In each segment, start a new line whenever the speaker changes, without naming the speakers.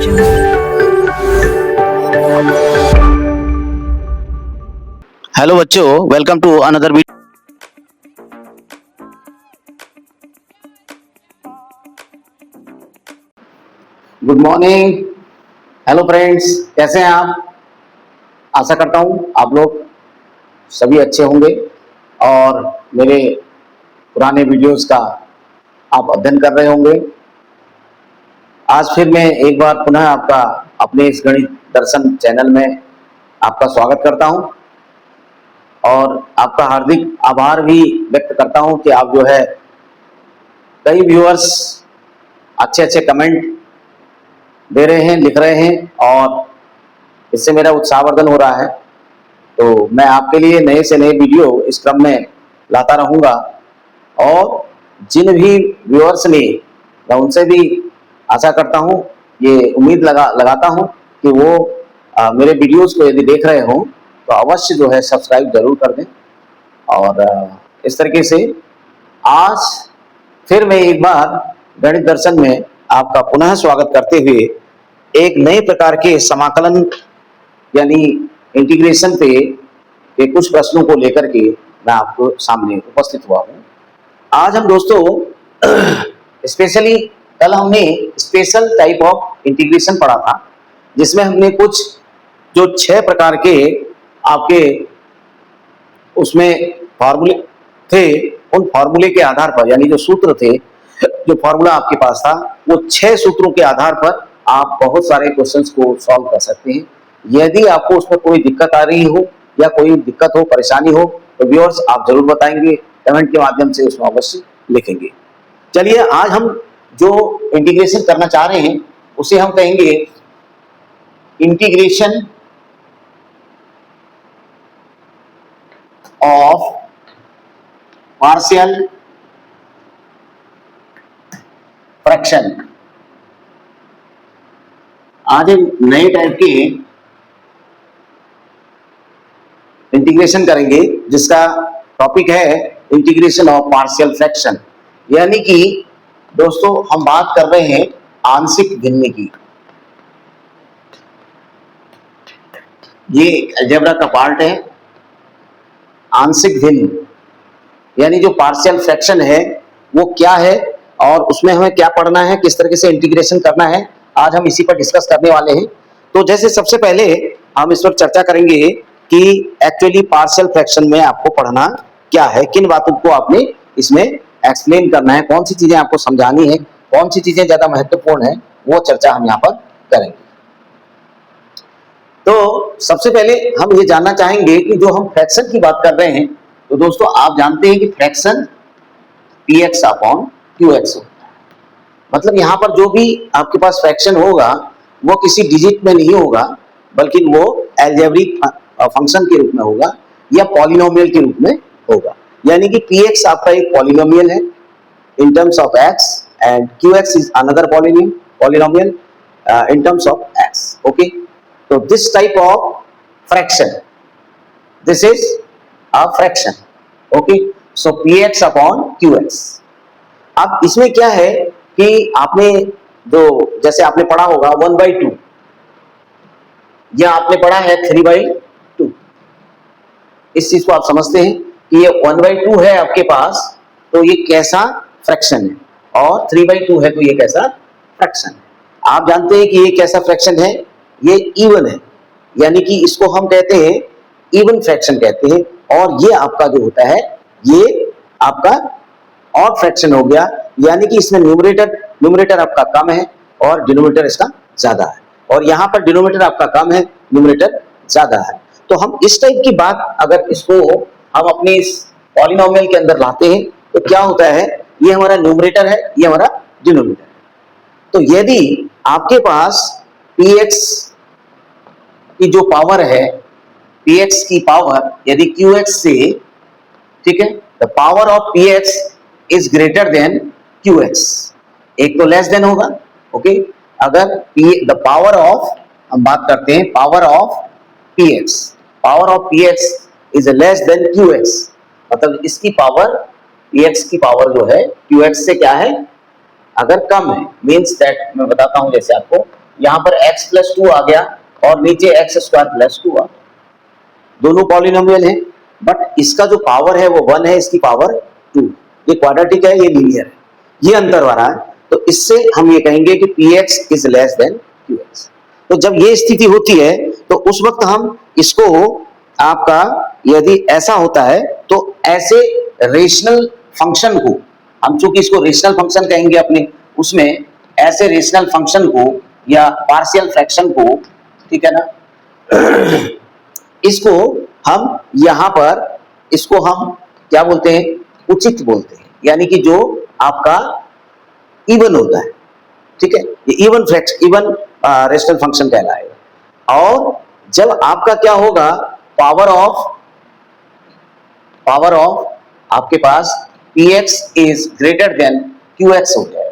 Hello बच्चों, welcome to another video. Good morning. Hello friends, कैसे हैं आप? आशा करता हूं आप लोग सभी अच्छे होंगे और मेरे पुराने वीडियोस का आप अध्ययन कर रहे होंगे। आज फिर मैं एक बार पुनः आपका अपने इस गणित दर्शन चैनल में आपका स्वागत करता हूं और आपका हार्दिक आभार भी व्यक्त करता हूं कि आप जो है कई व्यूअर्स अच्छे अच्छे कमेंट दे रहे हैं, लिख रहे हैं और इससे मेरा उत्साहवर्धन हो रहा है। तो मैं आपके लिए नए से नए वीडियो इस क्रम में लाता रहूँगा और जिन भी व्यूअर्स ने, मैं उनसे भी आशा करता हूँ, ये उम्मीद लगाता हूँ कि वो मेरे वीडियोस को यदि देख रहे हों तो अवश्य जो है सब्सक्राइब जरूर कर दें। और इस तरीके से आज फिर मैं एक बार गणित दर्शन में आपका पुनः स्वागत करते हुए एक नए प्रकार के समाकलन यानी इंटीग्रेशन पे के कुछ प्रश्नों को लेकर के मैं आपको सामने उपस्थित हुआ हूँ। आज हम दोस्तों स्पेशली कल हमने स्पेशल टाइप ऑफ इंटीग्रेशन पढ़ा था, जिसमें हमने कुछ जो 6 प्रकार के आपके उसमें फॉर्मूले थे, उन फॉर्मूले के आधार पर यानी जो सूत्र थे, जो फॉर्मूला आपके पास था, वो 6 सूत्रों के आधार पर आप बहुत सारे क्वेश्चंस को सॉल्व कर सकते हैं। यदि आपको उसमें कोई दिक्कत आ रही हो या कोई दिक्कत हो, परेशानी हो, तो व्यूअर्स आप जरूर बताएंगे, कमेंट के माध्यम से उसमें अवश्य लिखेंगे। चलिए, आज हम जो इंटीग्रेशन करना चाह रहे हैं उसे हम कहेंगे इंटीग्रेशन ऑफ पार्शियल फ्रैक्शन। आज हम नए टाइप के इंटीग्रेशन करेंगे जिसका टॉपिक है इंटीग्रेशन ऑफ पार्शियल फ्रैक्शन। यानी कि दोस्तों हम बात कर रहे हैं आंशिक भिन्न की। ये अलजेब्रा का पार्ट है। आंशिक भिन्न यानी जो पार्शियल फ्रैक्शन है वो क्या है और उसमें हमें क्या पढ़ना है, किस तरीके से इंटीग्रेशन करना है, आज हम इसी पर डिस्कस करने वाले हैं। तो जैसे सबसे पहले हम इस पर चर्चा करेंगे कि एक्चुअली पार्शियल फ्रैक्शन में आपको पढ़ना क्या है, किन बातों को आपने इसमें एक्सप्लेन करना है, कौन सी चीजें आपको समझानी है, कौन सी चीजें ज्यादा महत्वपूर्ण है, वो चर्चा हम यहाँ पर करेंगे। तो सबसे पहले हम ये जानना चाहेंगे कि जो हम फ्रैक्शन की बात कर रहे हैं, तो दोस्तों आप जानते हैं कि फ्रैक्शन px अपॉन qx होता है। मतलब यहाँ पर जो भी आपके पास फ्रैक्शन होगा वो किसी डिजिट में नहीं होगा, बल्कि वो अलजेब्रिक फंक्शन के रूप में होगा या पॉलिनोमियल के रूप में होगा। यानी कि px आपका एक पॉलिनोमियल है in terms of x and qx is another polynomial in terms of x। Okay, तो this type of fraction, this is a fraction. Okay, so px upon qx। अब इसमें क्या है कि आपने जो जैसे आपने पढ़ा होगा 1/2 या आपने पढ़ा है 3/2, इस चीज को आप समझते हैं कि ये 1/2 है आपके पास, तो ये कैसा फ्रैक्शन है, और 3/2 है तो ये कैसा फ्रैक्शन है। आप जानते हैं कि ये कैसा फ्रैक्शन है, ये इवन है, यानी कि इसको हम कहते हैं इवन फ्रैक्शन कहते हैं। और ये आपका जो होता है ये आपका ऑड फ्रैक्शन हो गया, यानी कि इसमें न्यूमरेटर आपका कम है और डिनोमिनेटर इसका ज्यादा है, और यहां पर डिनोमिनेटर आपका कम है, न्यूमरेटर ज्यादा है। तो हम इस टाइप की बात अगर इसको हम अपने इस पॉलिनोमियल के अंदर लाते हैं तो क्या होता है, ये हमारा न्यूमरेटर है, ये हमारा डिनोमिनेटर है। तो यदि आपके पास px की जो पावर है, px की पावर यदि qx से, ठीक है, the power of px is greater than qx, एक तो लेस देन होगा। ओके, अगर द पावर ऑफ, हम बात करते हैं power of px is less than qx, मतलब इसकी पावर px की पावर जो है qx से क्या है, अगर कम है, मीन्स दैट मैं बताता हूं जैसे आपको, यहाँ पर x प्लस 2 आ गया और नीचे x स्क्वायर प्लस 2 आ गया। दोनों पॉलिनोमियल है, बट इसका जो पावर है वो 1 है, इसकी पावर 2। ये क्वाड्रेटिक है, ये लीनियर है, ये अंतर आ रहा है। तो इससे हम ये कहेंगे कि px is less than qx। तो जब ये स्थिति होती है तो उस वक्त हम इसको आपका यदि ऐसा होता है तो ऐसे रेशनल फंक्शन को हम चूंकि इसको रेशनल फंक्शन कहेंगे अपने उसमें ऐसे रेशनल फंक्शन को या पार्शियल फ्रैक्शन को, ठीक है ना, इसको हम यहां पर इसको हम क्या बोलते हैं, उचित बोलते हैं, यानी कि जो आपका इवन होता है, ठीक है, ये even fraction even rational function कहलाएगा। और जब आपका क्या होगा, पावर ऑफ आपके पास px is greater than qx हो जाएगा।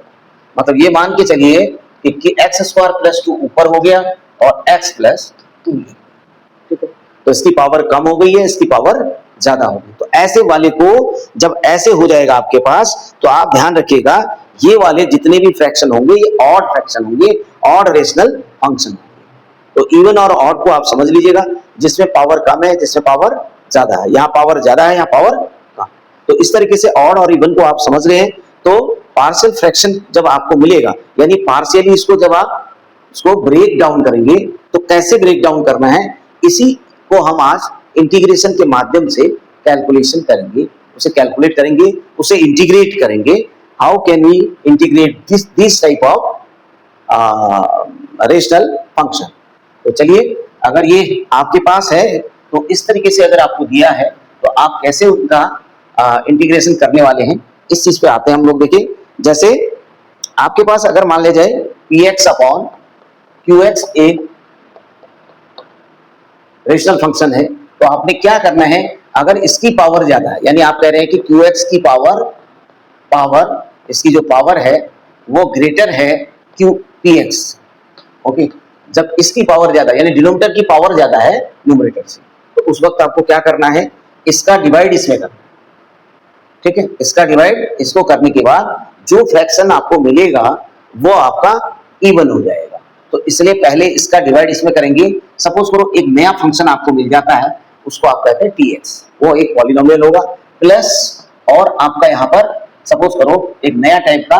मतलब ये मान के चलिए कि x स्क्वायर प्लस 2 ऊपर हो गया और x प्लस 2, ठीक है, तो इसकी पावर कम हो गई है, इसकी पावर ज्यादा होगी। तो ऐसे वाले को जब ऐसे हो जाएगा आपके पास, तो आप ध्यान रखिएगा ये वाले जितने भी फ्रैक्शन होंगे ये ऑड फ्रैक्शन होंगे, ऑड रेशनल फंक्शन होंगे। तो इवन और ऑड को आप समझ लीजिएगा, जिसमें पावर कम है जिसमें पावर ज्यादा है, यहाँ पावर ज्यादा है यहाँ पावर कम। तो इस तरीके से ऑड और इवन को आप समझ रहे हैं। तो पार्शियल फ्रैक्शन जब आपको मिलेगा, यानी पार्शियली इसको जब आप इसको ब्रेक डाउन करेंगे, तो कैसे ब्रेक डाउन करना है, इसी को हम आज इंटीग्रेशन के माध्यम से कैलकुलेशन करेंगे, उसे कैलकुलेट करेंगे, उसे इंटीग्रेट करेंगे। How can we integrate this type of rational function. तो चलिए, अगर ये आपके पास है तो इस तरीके से अगर आपको दिया है तो आप कैसे उनका इंटीग्रेशन करने वाले हैं, इस चीज पे आते हैं हम लोग। देखिए, जैसे आपके पास अगर मान ले जाए px अपॉन qx एक रेशनल फंक्शन है, तो आपने क्या करना है, अगर इसकी पावर ज्यादा है, यानी आप कह रहे हैं कि qx की पावर इसकी जो पावर है वो ग्रेटर है px, ओके। जब इसकी पावर ज्यादा यानी डिनोमिनेटर की पावर ज्यादा है न्यूमरेटर से, तो उस वक्त आपको क्या करना है, इसका डिवाइड इसमें करना, ठीक है। इसका डिवाइड इसको करने के बाद जो फ्रैक्शन आपको मिलेगा वो आपका इवन हो जाएगा। तो इसलिए पहले इसका डिवाइड इसमें करेंगे। सपोज करो एक नया फंक्शन आपको मिल जाता है, उसको आप कहते हैं tx, वो एक पॉलिनोमियल होगा, प्लस और आपका यहाँ पर सपोज करो एक नया टाइप का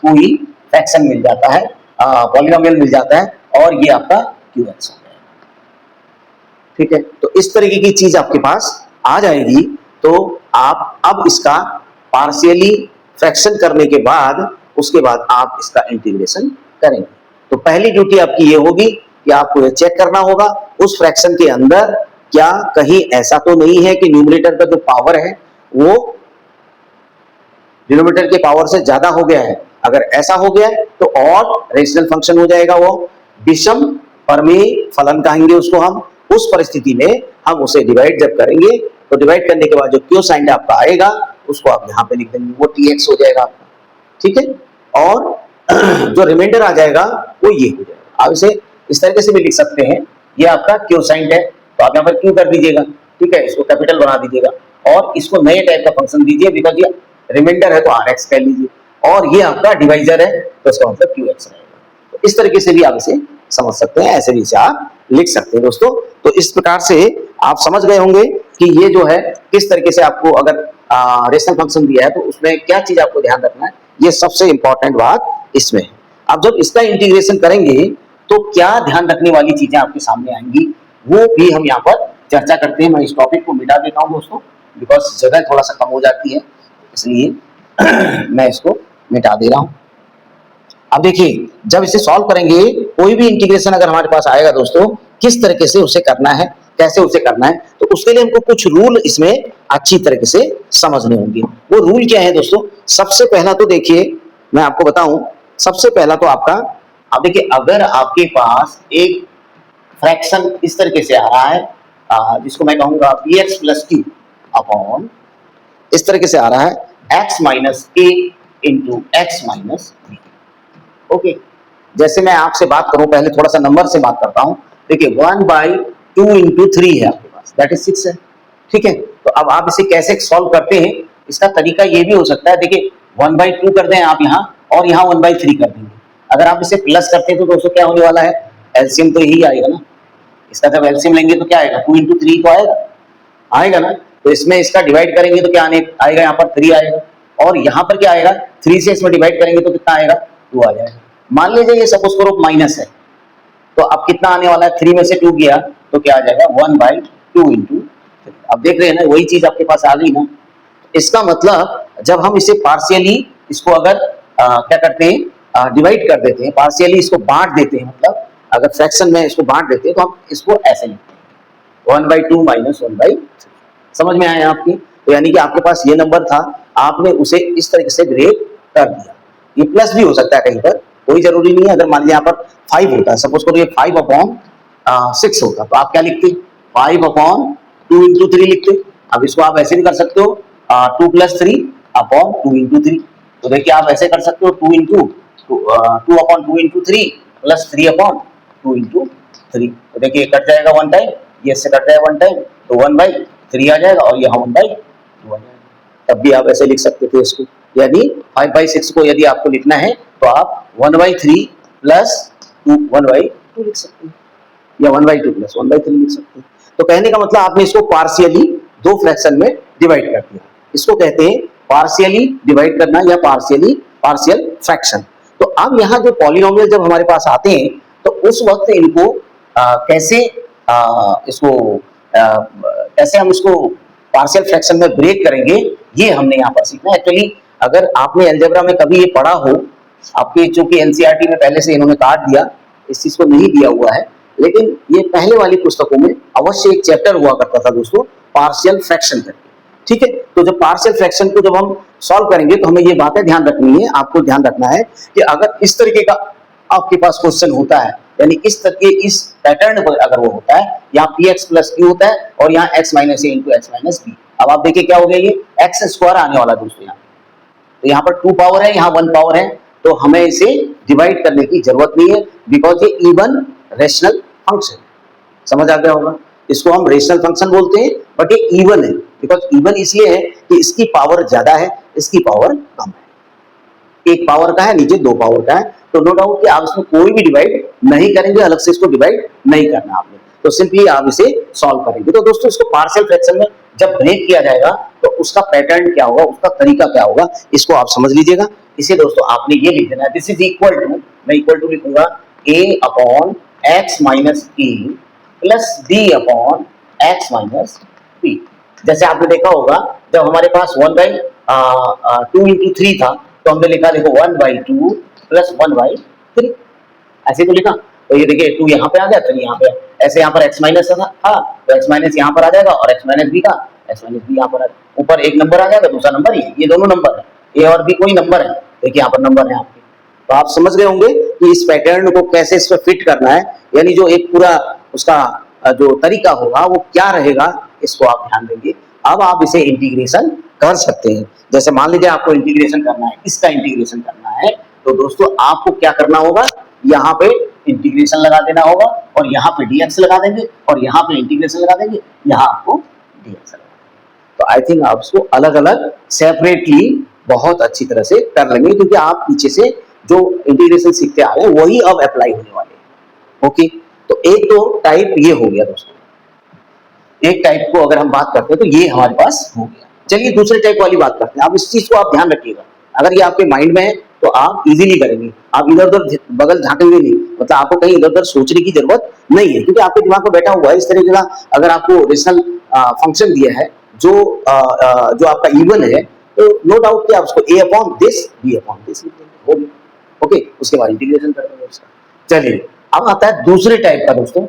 कोई फ्रैक्शन मिल जाता है, पॉलिनोमियल मिल जाता है, और ये आपका qx हो जाएगा, ठीक है। तो इस तरीके की चीज आपके पास आ जाएगी। तो आप अब इसका पार्शियली फ्रैक्शन करने के बाद उसके बाद आप इसका इंटीग्रेशन करेंगे। तो पहली ड्यूटी आपकी ये होगी कि आपको ये चेक करना होगा उस फ्रैक्शन के अंदर क्या कहीं ऐसा तो नहीं है कि न्यूमरेटर का जो पावर है वो डिनोमिनेटर के पावर से ज्यादा हो गया है। अगर ऐसा हो गया तो ऑड रेशनल फंक्शन हो जाएगा, वो विषम परमेय फलन कहेंगे उसको हम। उस परिस्थिति में हम उसे डिवाइड जब करेंगे तो डिवाइड करने के बाद जो क्यू साइन आपका आएगा उसको आप यहाँ पे लिख देंगे, वो tx हो जाएगा आपका, ठीक है। और जो रिमाइंडर आ जाएगा वो ये हो जाएगा। आप इसे इस तरीके से भी लिख सकते हैं, ये आपका क्यू साइन है तो आप यहाँ पर क्यू कर दीजिएगा, ठीक है, इसको कैपिटल बना दीजिएगा और इसको नए टाइप का फंक्शन दीजिए, बिकॉज ये रिमाइंडर है तो rx कह लीजिए, और ये आपका डिवाइजर है तो इसका मतलब qx रहेगा। तो इस तरीके से भी आप इसे समझ सकते हैं, ऐसे भी इसे आप लिख सकते हैं दोस्तों। तो इस प्रकार से आप समझ गए होंगे कि ये जो है किस तरीके से आपको अगर रेशनल फंक्शन दिया है तो उसमें क्या चीज आपको ध्यान रखना है, ये सबसे इंपॉर्टेंट बात इसमें है। अब जब इसका इंटीग्रेशन करेंगे तो क्या ध्यान रखने वाली चीजें आपके सामने आएंगी वो भी हम यहाँ पर चर्चा करते हैं। मैं इस टॉपिक को मिटा देता हूँ दोस्तों, बिकॉज जगह थोड़ा सा कम हो जाती है, इसलिए मैं इसको मिटा दे रहा हूँ। अब देखिए, जब इसे सॉल्व करेंगे कोई भी इंटीग्रेशन अगर हमारे पास आएगा दोस्तों, किस तरीके से उसे करना है, कैसे उसे करना है, तो उसके लिए हमको कुछ रूल इसमें अच्छी तरीके से समझने होंगे। वो रूल क्या है दोस्तों? सबसे पहला तो देखिए मैं आपको बताऊं, सबसे पहला तो आपका, अब देखिए अगर आपके पास एक फ्रैक्शन इस तरीके से आ रहा है जिसको मैं कहूंगा px प्लस q अपॉन, इस तरीके से आ रहा है x minus a into X minus b, okay. जैसे मैं आपसे बात करूं, पहले थोड़ा सा नंबर से बात करता हूं। देखिए 1/2 इंटू 3 है आपके पास, दैट इज 6 है, ठीक है। तो अब आप इसे कैसे सॉल्व करते हैं, इसका तरीका ये भी हो सकता है, देखिए 1/2 कर दें आप यहाँ और यहाँ 1/3 कर देंगे, अगर आप इसे प्लस करते हैं तो दोस्तों क्या होने वाला है, एलसीएम तो यही आएगा ना, इसका जब एलसीएम लेंगे तो क्या आएगा, 2 इंटू 3 तो आएगा, आएगा ना। तो इसमें इसका डिवाइड करेंगे तो क्या आने आएगा, यहाँ पर 3 आएगा, और यहाँ पर क्या आएगा, 3 से इसमें डिवाइड करेंगे तो कितना आएगा, 2 आ जाएगा। मान लीजिए ये सपोज करो माइनस है, तो अब कितना आने वाला है, 3 में से 2 गया तो क्या आ जाएगा, 1/2 इंटू 3। अब देख रहे हैं ना, वही चीज आपके पास आ गई ना। इसका मतलब जब हम इसे पार्शियली इसको अगर क्या करते हैं, डिवाइड कर देते हैं, पार्शियली इसको बांट देते हैं, मतलब अगर फ्रैक्शन में इसको बांट देते हैं तो हम इसको ऐसे लिखते हैं 1/2 माइनस 1/3। समझ में आया आपकी? तो यानी कि आपके पास ये नंबर था, आपने उसे इस तरीके से ब्रेक कर दिया। ये प्लस भी हो सकता है कहीं पर, कोई जरूरी नहीं है। अगर मान लीजिए यहाँ पर 5 होता है, सपोज करो ये 5/6 होता, तो आप क्या लिखते, 5/2 इंटू 3 लिखते। अब इसको आप ऐसे भी कर सकते हो, 2 + 3/2 इंटू 3। तो देखिए आप ऐसे कर सकते हो, 2/2 इंटू 3 प्लस 3/2 इंटू 3। तो देखिए कट जाएगा 1 टाइम, ये इससे कट जाएगा 1 टाइम, तो 1/3 आ जाएगा, और यहाँ 1/2 आ जाएगा। तब भी आप ऐसे लिख सकते थे इसको, यानी 5/6 को यदि आपको लिखना है तो आप 1/3 प्लस 1/2 लिख सकते हैं, या 1/2 प्लस 1/3 लिख सकते हैं। तो कहने का मतलब आपने इसको पार्शियली दो फ्रैक्शन में डिवाइड कर दिया, इसको कहते हैं पार्शियली डिवाइड करना या पार्शियल फ्रैक्शन। तो अब यहाँ जो पॉलिनोमियल जब हमारे पास आते हैं तो उस वक्त इनको कैसे हम इसको पार्शियल फ्रैक्शन में ब्रेक करेंगे, ये हमने यहाँ पर सीखना है। एक्चुअली अगर आपने अलजेब्रा में कभी ये पढ़ा हो, आपके चूंकि एनसीईआरटी में पहले से इन्होंने काट दिया, इस चीज को नहीं दिया हुआ है, लेकिन ये पहले वाली पुस्तकों में अवश्य एक चैप्टर हुआ करता था दोस्तों, पार्शियल फ्रैक्शन करके। ठीक है, तो जब पार्शियल फ्रैक्शन को जब हम सॉल्व करेंगे तो हमें ये बातें ध्यान रखनी है, आपको ध्यान रखना है कि अगर इस तरीके का आपके पास क्वेश्चन होता है, यानी इस पैटर्न पर अगर वो होता है, यहाँ px प्लस q होता है और यहाँ x minus a into x minus b। अब आप देखिए क्या हो गया, ये x स्क्वायर आने वाला दोस्तों यहाँ, तो यहाँ पर 2 पावर है, यहाँ 1 पावर है, तो हमें इसे डिवाइड करने की जरूरत नहीं है, बिकॉज ये इवन रेशनल फंक्शन। समझ आ गया होगा, इसको हम रेशनल फंक्शन बोलते हैं, बट ये इवन है। बिकॉज इवन इसलिए है कि इसकी पावर ज्यादा है, इसकी पावर कम है, एक पावर का है नीचे 2 पावर का है, तो नो डाउट कि आप इसमें कोई भी डिवाइड नहीं करेंगे, अलग से इसको डिवाइड नहीं करना आपने, तो सिंपली आप इसे सॉल्व करेंगे। तो दोस्तों इसको पार्शियल फ्रैक्शन में जब ब्रेक किया जाएगा तो उसका पैटर्न क्या होगा, उसका तरीका क्या होगा, इसको आप समझ लीजिएगा। इसे दोस्तों आपने ये लिख देना है, दिस इज इक्वल टू, मैं इक्वल टू लिखूंगा a/x minus a plus b upon x minus b। जैसे आपने देखा होगा जब हमारे पास 1/2 इंटू 3 था, तो हमने लिखा देखो 1/2 प्लस 1/3, ऐसे तो लिखा। तो ये देखिए 2 यहाँ पे आ गया, 3 यहाँ पे, ऐसे यहाँ पर x माइनस था, तो x माइनस यहाँ पर आ जाएगा, और x माइनस b का x माइनस b यहाँ पर ऊपर एक नंबर आ जाएगा, दूसरा नंबर ये दोनों नंबर है, a और b कोई नंबर है, देखिए यहाँ पर नंबर है आपके। तो आप समझ गए होंगे कि इस पैटर्न को कैसे इस पर फिट करना है, यानी जो एक पूरा उसका जो तरीका होगा वो क्या रहेगा, इसको आप ध्यान देंगे। अब आप इसे इंटीग्रेशन कर सकते हैं। जैसे मान लीजिए आपको इंटीग्रेशन करना है, इसका इंटीग्रेशन करना है, तो दोस्तों आपको क्या करना होगा, यहाँ पे इंटीग्रेशन लगा देना होगा, और यहाँ पे dx लगा देंगे, और यहाँ पे इंटीग्रेशन लगा देंगे, यहाँ आपको dx लगा देंगे। तो आई थिंक आप इसको अलग अलग सेपरेटली बहुत अच्छी तरह से कर लेंगे, क्योंकि आप पीछे से जो इंटीग्रेशन सीखते आ रहे हैं वही अब अप्लाई होने वाले हैं। ओके, तो एक तो टाइप ये हो गया दोस्तों, एक टाइप को अगर हम बात करते हैं तो ये हमारे पास हो गया। चलिए दूसरे टाइप वाली बात करते हैं। आप इस चीज को आप ध्यान रखिएगा, अगर ये आपके माइंड में है तो आप इजीली करेंगे, आप इधर उधर बगल झांकेंगे नहीं, मतलब आपको कहीं इधर उधर सोचने की जरूरत नहीं है, क्योंकि आपके दिमाग में बैठा हुआ है इस तरीके का। अगर आपको रेशनल फंक्शन दिया है जो आपका इवन है, तो नो डाउट कि आप उसको a/this b/this लिख देंगे, ओके, उसके बाद इंटीग्रेशन कर देंगे उसका। चलिए अब आता है दूसरे टाइप का दोस्तों,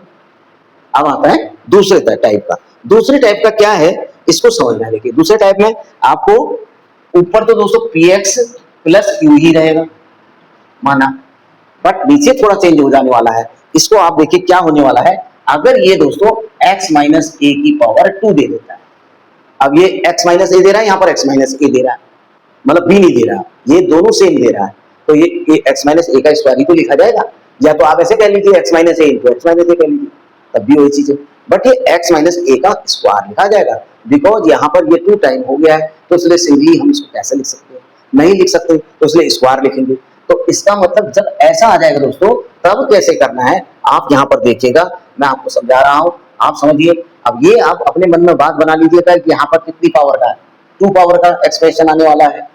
अब आता है दूसरे टाइप का। दूसरे टाइप का क्या है, इसको समझना है। देखिए दूसरे टाइप में आपको ऊपर तो दोस्तों px प्लस q ही रहेगा माना, बट नीचे थोड़ा चेंज हो जाने वाला है। इसको आप देखिए क्या होने वाला है, अगर ये दोस्तों x माइनस a की पावर 2 दे देता है, अब ये x माइनस a दे रहा है, यहाँ पर x माइनस a दे रहा है, मतलब b नहीं दे रहा, ये दोनों सेम दे रहा है, तो ये x माइनस a का स्क्वायर ही तो लिखा जाएगा, या तो आप ऐसे कह लीजिए x minus a into x minus a कह लीजिए, तब भी वही चीज है, बट ये x माइनस a का स्क्वायर लिखा जाएगा, बिकॉज यहाँ पर ये 2 टाइम हो गया है, तो इसलिए सिंपली हम इसको कैसे लिख सकते हैं, नहीं लिख सकते, तो इसलिए स्क्वायर लिखेंगे। तो इसका मतलब जब ऐसा आ जाएगा दोस्तों, तब कैसे करना है आप यहाँ पर देखिएगा, मैं आपको समझा रहा हूँ, आप समझिए। अब ये आप अपने मन में बात बना लीजिएगा कि यहाँ पर कितनी पावर का है, 2 पावर का एक्सप्रेशन आने वाला है।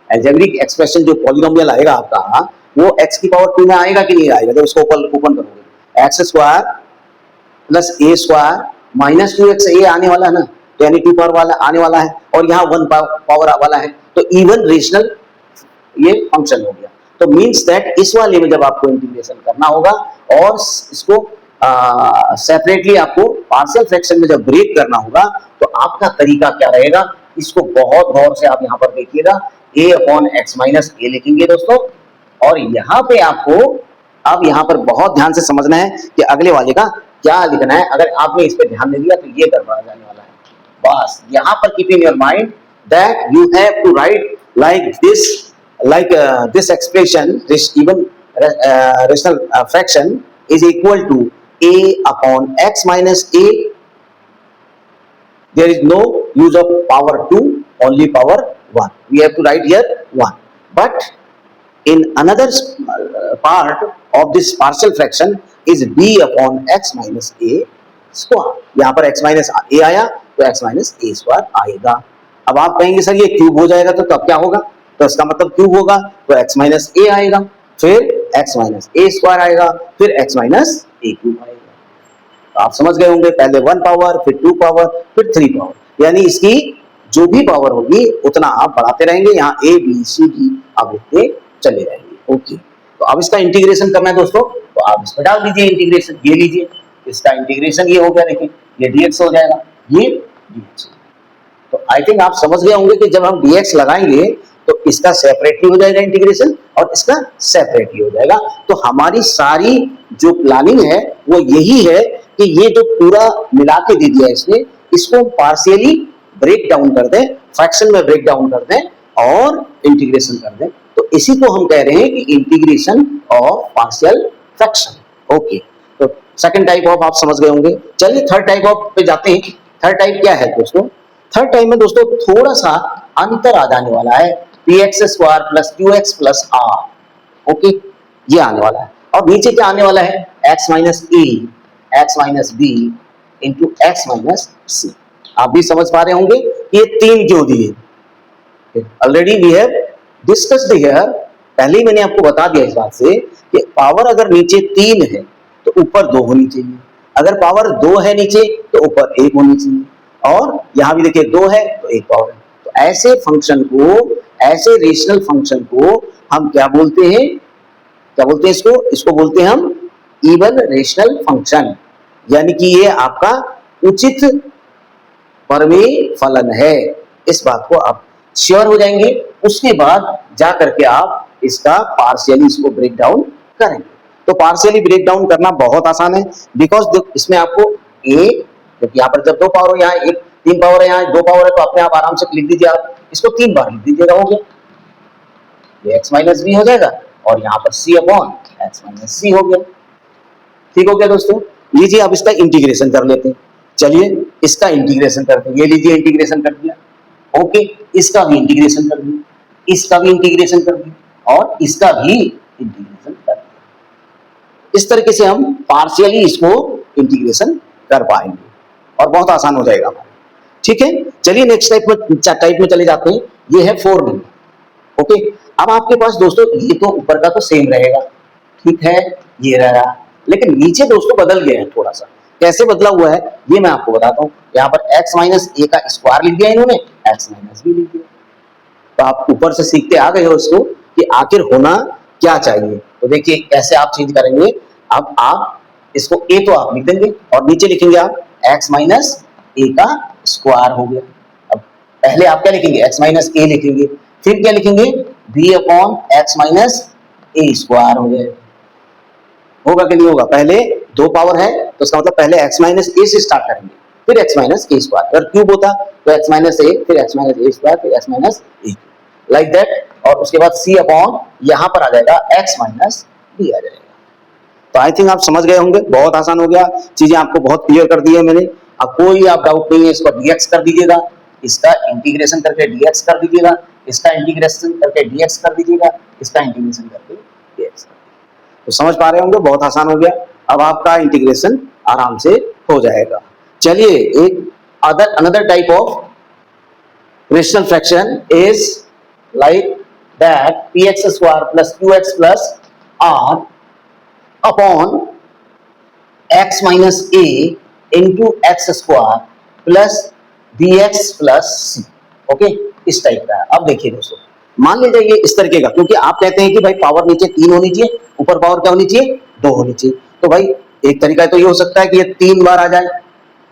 अलजेब्रिक एक्सप्रेशन जो पॉलिनोमियल आएगा आपका, वो x की पावर 2 में आएगा कि नहीं आएगा? जब इसको ओपन करोगे, एक्स स्क्वायर प्लस ए स्क्वायर माइनस 2x ये आने वाला है ना, तो यानी 2 पावर वाला आने वाला है, और यहाँ 1 पावर वाला है, तो इवन रेशनल ये फंक्शन हो गया। तो मींस दैट इस वाले में जब आपको इंटीग्रेशन करना होगा और इसको सेपरेटली आपको पार्शियल फ्रैक्शन में जब ब्रेक करना होगा, तो आपका तरीका क्या रहेगा, इसको बहुत गौर से आप यहाँ पर देखिएगा। a अपॉन एक्स माइनस ए लिखेंगे दोस्तों, और यहाँ पे आपको अब यहाँ पर बहुत ध्यान से समझना है कि अगले वाले का क्या लिखना है। अगर आपने इस पे ध्यान नहीं दिया तो ये गड़बड़ा जाने वाला है। बस यहाँ पर keep in your mind that you have to write like this expression, this even rational fraction is equal to a upon x minus a. There is no use of power 2, only power 1. We have to write here 1. But in another part of this partial fraction is b upon x minus a square. यहाँ पर x minus a आया तो x minus a square आएगा। अब आप कहेंगे sir ये cube हो जाएगा तो तब क्या होगा, तो इसका मतलब क्यूब होगा तो x माइनस ए आएगा, फिर x माइनस ए स्क्वायर आएगा, फिर x माइनस ए क्यूब आएगा। तो आप समझ गए होंगे, पहले 1 पावर, फिर 2 पावर, फिर 3 पावर, यानी इसकी जो भी पावर होगी उतना आप बढ़ाते रहेंगे। यहाँ a b c d आप लिखते चले रहेंगे। ओके, तो अब इसका इंटीग्रेशन करना है दोस्तों, तो आप इस पर डाल दीजिए इंटीग्रेशन। ये लीजिए, इसका इंटीग्रेशन ये हो गया, देखिए ये dx हो जाएगा, ये dx। तो आई थिंक आप समझ गए होंगे कि जब हम dx लगाएंगे तो इसका सेपरेटली हो जाएगा इंटीग्रेशन और इसका सेपरेटली हो जाएगा। तो हमारी सारी जो प्लानिंग है वो यही है कि ये जो पूरा मिला के दे दिया इसने, इसको पार्शियली ब्रेक डाउन कर दें, फ्रैक्शन में ब्रेक डाउन कर दें और इंटीग्रेशन कर दें। तो इसी को हम कह रहे हैं कि integration of partial fraction. Okay, तो सेकंड टाइप ऑफ आप समझ गए होंगे। चलिए थर्ड टाइप ऑफ पे जाते हैं। थर्ड टाइप क्या है दोस्तों? थर्ड टाइप में दोस्तों थोड़ा सा अंतर आ जाने वाला है, px square plus qx plus r। Okay, ये आने वाला है, और नीचे क्या आने वाला है, x minus A, x minus B into X minus C. आप भी समझ पा रहे होंगे ये 3 क्यों दिए, already we have discussed here. पहले ही मैंने आपको बता दिया इस बात से कि पावर अगर नीचे 3 है तो ऊपर 2 होनी चाहिए, अगर पावर 2 है नीचे तो ऊपर 1 होनी चाहिए, और यहां भी देखिए 2 है तो 1 पावर है। तो ऐसे फंक्शन को, ऐसे रेशनल फंक्शन को हम क्या बोलते हैं, क्या बोलते हैं इसको? इसको बोलते हैं हम इवन रेशनल फंक्शन, यानी कि ये आपका उचित परमेय फलन है। इस बात को आप श्योर हो जाएंगे, उसके बाद जा करके आप इसका पार्शियली इसको ब्रेक डाउन करेंगे। तो पार्शियली ब्रेक डाउन करना बहुत आसान है, बिकॉज इसमें आपको a, क्योंकि यहाँ पर जब 2 पावर है, यहाँ 3 पावर है, यहाँ 2 पावर है, तो अपने आप आराम से लिख दीजिए, आप इसको 3 बार लिख दीजिएगा, हो गया, ये x माइनस बी हो जाएगा, और यहाँ पर c अपॉन एक्स माइनस सी हो गया। ठीक हो गया दोस्तों। लीजिए अब इसका इंटीग्रेशन कर लेते हैं। चलिए इसका इंटीग्रेशन करते हैं। ये लीजिए इंटीग्रेशन कर दिया। ओके, इसका भी इंटीग्रेशन कर दिया, इसका भी इंटीग्रेशन कर दिया, और इसका भी इंटीग्रेशन कर दिया। इस तरीके से हम पार्शियली इसको इंटीग्रेशन कर पाएंगे और बहुत आसान हो जाएगा। ठीक है, चलिए नेक्स्ट टाइप में चले जाते हैं। ये है 4 नंबर। ओके, अब आपके पास दोस्तों ये तो ऊपर का तो सेम रहेगा, ठीक है, ये रहा, लेकिन नीचे दोस्तों बदल गया है थोड़ा सा। कैसे बदला हुआ है ये मैं आपको बताता हूँ। यहाँ पर x माइनस ए का स्क्वायर लिख दिया इन्होंने, x माइनस बी लिख दिया। तो आप ऊपर से सीखते आ गए हो इसको कि आखिर होना क्या चाहिए। तो देखिए कैसे आप चेंज करेंगे। अब आप इसको a तो आप लिख देंगे और नीचे लिखेंगे आप x माइनस ए का स्क्वायर हो गया। अब पहले आप क्या लिखेंगे, x माइनस ए लिखेंगे, फिर क्या लिखेंगे, b अपॉन एक्स माइनस ए स्क्वायर हो गया। होगा कि नहीं होगा? पहले 2 पावर है तो इसका मतलब पहले x माइनस ए से स्टार्ट करेंगे, फिर x माइनस ए स्क्वायर। अगर क्यूब होता तो x माइनस ए, फिर x माइनस ए स्क्वायर, फिर x minus A, like that. और उसके बाद c अपॉन यहाँ पर आ जाएगा x माइनस बी आ जाएगा। तो आई थिंक आप समझ गए होंगे, बहुत आसान हो गया, चीजें आपको बहुत क्लियर कर दी है मैंने। अब कोई आप डाउट नहीं है, इसको dx कर दीजिएगा, इसका इंटीग्रेशन करके dx कर दीजिएगा, इसका इंटीग्रेशन करके dx कर दीजिएगा, इसका इंटीग्रेशन करके dx। तो समझ पा रहे होंगे, बहुत आसान हो गया। अब आपका इंटीग्रेशन आराम से हो जाएगा। चलिए एक another type of rational fraction is like that px square plus qx plus r upon x minus a into x square plus bx plus c। Okay, इस टाइप का है। अब देखिए दोस्तों, मान लीजिए ये इस तरीके का, क्योंकि आप कहते हैं कि भाई पावर नीचे 3 होनी चाहिए, ऊपर पावर क्या होनी चाहिए, 2 होनी चाहिए। तो भाई एक तरीका तो ये हो सकता है कि ये 3 बार आ जाए,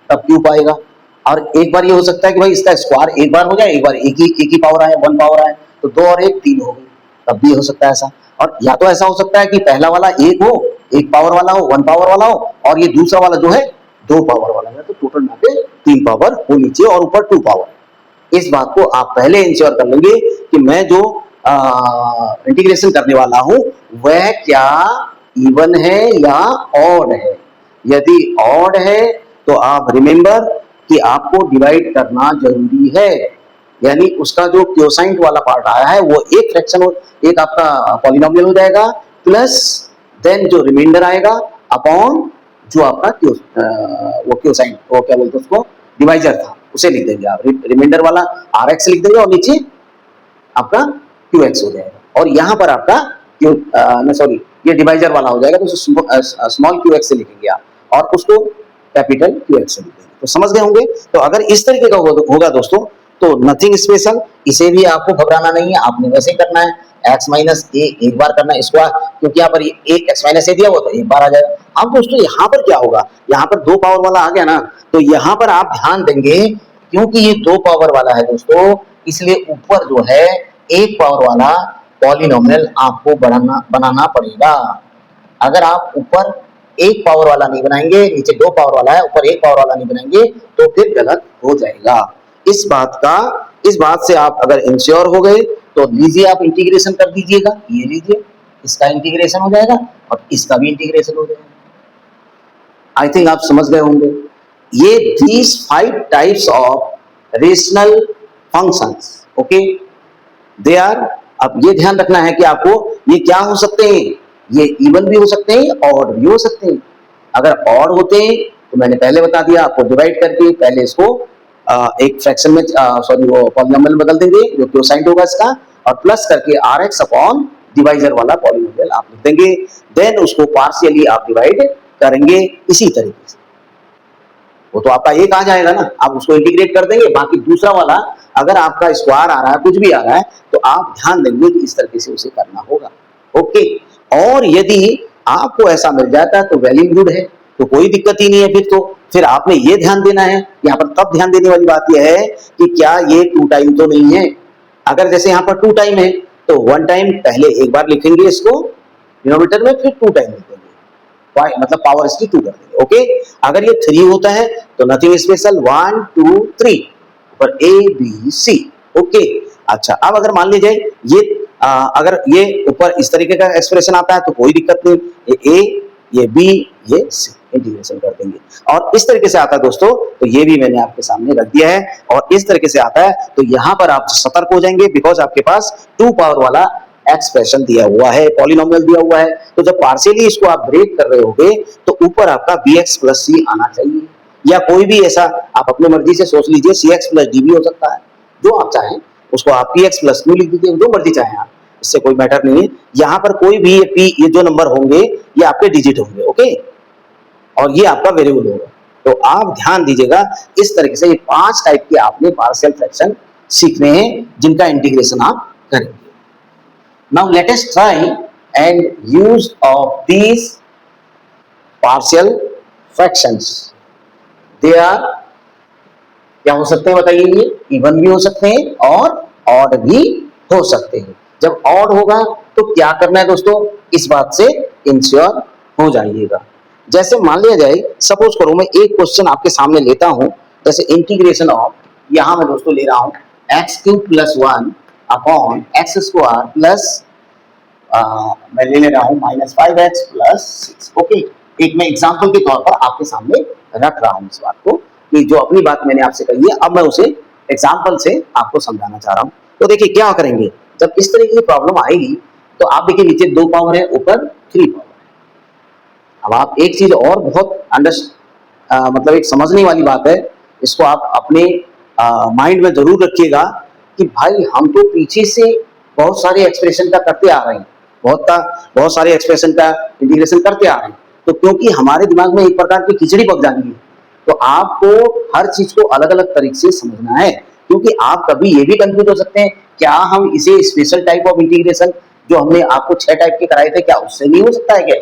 तब क्यूब आएगा। और एक बार ये हो सकता है कि भाई इसका स्क्वायर एक बार हो जाए, एक बार एक ही पावर आए, 1 पावर आए, तो 2 और 1 3 हो गई, तब भी हो सकता है ऐसा। और या तो ऐसा हो सकता है कि पहला वाला एक हो, एक पावर वाला हो, 1 पावर वाला हो, और ये दूसरा वाला जो है 2 पावर वाला है, तो टोटल मिला के 3 पावर होनी चाहिए और ऊपर 2 पावर। इस बात को आप पहले इंश्योर कर लेंगे कि मैं जो इंटीग्रेशन करने वाला हूं वह क्या इवन है या ऑड है। यदि ऑड है तो आप रिमेंबर कि आपको डिवाइड करना जरूरी है, यानी उसका जो क्योसाइंट वाला पार्ट आया है वो एक फ्रैक्शन, एक आपका पॉलिनोमियल हो जाएगा, प्लस देन जो रिमाइंडर आएगा अपॉन जो आपका वो क्योसाइंट, वो क्या बोलते हैं उसको, डिवाइजर था, उसे लिख देंगे आप। रिमाइंडर वाला आर एक्स लिख देंगे और नीचे आपका क्यू एक्स हो जाएगा, और यहाँ पर आपका सॉरी ये डिवाइजर वाला हो जाएगा, तो स्मॉल क्यू एक्स से लिखेंगे आप, और उसको कैपिटल क्यू एक्स से लिखेंगे। तो समझ गए होंगे। तो अगर इस तरीके का होगा दोस्तों, तो नथिंग स्पेशल, इसे भी आपको घबराना नहीं है, आपने वैसे करना है। x माइनस ए एक बार करना है इसको, क्योंकि यहाँ पर एक x माइनस ए दिया हुआ, तो एक बार आ जाएगा। अब दोस्तों यहाँ पर क्या होगा, यहाँ पर 2 पावर वाला आ गया ना, तो यहाँ पर आप ध्यान देंगे, क्योंकि ये 2 पावर वाला है दोस्तों, इसलिए ऊपर जो है 1 पावर वाला पॉलिनोमियल आपको बनाना पड़ेगा। अगर आप ऊपर 1 पावर वाला नहीं बनाएंगे, नीचे 2 पावर वाला है, ऊपर 1 पावर वाला नहीं बनाएंगे, तो फिर गलत हो जाएगा। इस बात से आप अगर इंश्योर हो गए तो लीजिए, आप इंटीग्रेशन कर दीजिएगा। ये लीजिए, इसका इंटीग्रेशन हो जाएगा और इसका भी इंटीग्रेशन हो जाएगा। आई थिंक आप समझ गए होंगे। ये these 5 types of rational functions, okay, they are. अब ये ध्यान रखना है कि आपको ये क्या हो सकते हैं, ये इवन भी हो सकते हैं, ऑड भी हो सकते हैं। अगर ऑड होते हैं तो मैंने पहले बता दिया आपको, डिवाइड करके पहले इसको एक फ्रैक्शन में सॉरी वो पॉलिनोमियल बदल देंगे जो क्योसाइंट होगा इसका, और प्लस करके आर एक्स अपॉन डिवाइजर वाला पॉलिनोमियल आप लिख देंगे। देन उसको पार्शियली आप डिवाइड करेंगे इसी तरीके से, वो तो आपका एक आ जाएगा ना, आप उसको इंटीग्रेट कर देंगे। बाकी दूसरा वाला अगर आपका स्क्वायर आ रहा है, कुछ भी आ रहा है, तो आप ध्यान देंगे कि इस तरीके से उसे करना होगा। ओके, और यदि आपको ऐसा मिल जाता है तो वेल एंड गुड है, तो कोई दिक्कत ही नहीं है। फिर आपने ये ध्यान देना है, यहाँ पर तब ध्यान देने वाली बात यह है कि क्या ये 2 टाइम तो नहीं है। अगर जैसे यहाँ पर 2 टाइम है तो 1 टाइम पहले एक बार लिखेंगे इसको डिनोमिनेटर में, फिर 2 टाइम लिखेंगे, मतलब पावर इसकी 2 कर देंगे। ओके, अगर ये 3 होता है तो नथिंग स्पेशल, 1 2 3 पर ए बी सी। ओके, अच्छा, अब अगर मान लीजिए ये अगर ये ऊपर इस तरीके का एक्सप्रेशन आता है तो कोई दिक्कत नहीं, ये ए, ये बी, ये सी, इंटीग्रेशन कर देंगे। और इस तरीके से आता है दोस्तों, तो ये भी मैंने आपके सामने रख दिया है। और इस तरीके से आता है तो यहाँ पर आप सतर्क हो जाएंगे, बिकॉज आपके पास 2 पावर वाला एक्सप्रेशन दिया हुआ है, पॉलिनोमियल दिया हुआ है। तो जब पार्शियली इसको आप ब्रेक कर रहे होगे तो ऊपर आपका bx प्लस सी आना चाहिए, या कोई भी ऐसा आप अपनी मर्जी से सोच लीजिए, cx प्लस डी भी हो सकता है, जो आप चाहें उसको आप px प्लस क्यू लिख दीजिए, जो मर्जी चाहें आप, इससे कोई मैटर नहीं है। यहाँ पर कोई भी ये जो नंबर होंगे ये आपके डिजिट होंगे, ओके, और ये आपका वेरिएबल होगा। तो आप ध्यान दीजिएगा, इस तरीके से ये 5 टाइप के आपने पार्शियल फ्रैक्शन सीखने हैं जिनका इंटीग्रेशन आप करेंगे। Now let us try and use of these partial fractions. They are क्या हो सकते हैं बताइए, ये इवन भी हो सकते हैं और ऑड भी हो सकते हैं। जब ऑड होगा तो क्या करना है दोस्तों, इस बात से इंश्योर हो जाइएगा। जैसे मान लिया जाए, सपोज करो मैं एक क्वेश्चन आपके सामने लेता हूं, जैसे इंटीग्रेशन ऑफ, यहां मैं दोस्तों ले रहा हूं x³ + 1 अपॉन x² प्लस मैं ले रहा हूं -5x + 6। ओके, एक मैं एग्जांपल के तौर पर आपके सामने रख रहा हूं इस बात को, कि जो अपनी बात मैंने आपसे कही है अब मैं उसे एग्जांपल से आपको समझाना चाह रहा हूं। तो देखिए क्या करेंगे, जब इस तरह की प्रॉब्लम आएगी तो आप देखिए नीचे 2 पावर है, ऊपर 3 पावर है। अब आप एक चीज और बहुत मतलब एक समझने वाली बात है, इसको आप अपने माइंड में जरूर रखिएगा कि भाई हम तो पीछे से बहुत सारे एक्सप्रेशन का करते आ रहे हैं, बहुत सारे एक्सप्रेशन का इंटीग्रेशन करते आ रहे हैं, तो क्योंकि हमारे दिमाग में एक प्रकार की खिचड़ी पक जानी है, तो आपको हर चीज को अलग अलग तरीके से समझना है, क्योंकि आप कभी ये भी कंफ्यूज हो सकते हैं, क्या हम इसे स्पेशल टाइप ऑफ इंटीग्रेशन जो हमने आपको 6 टाइप के कराए थे, क्या उससे नहीं हो सकता है क्या?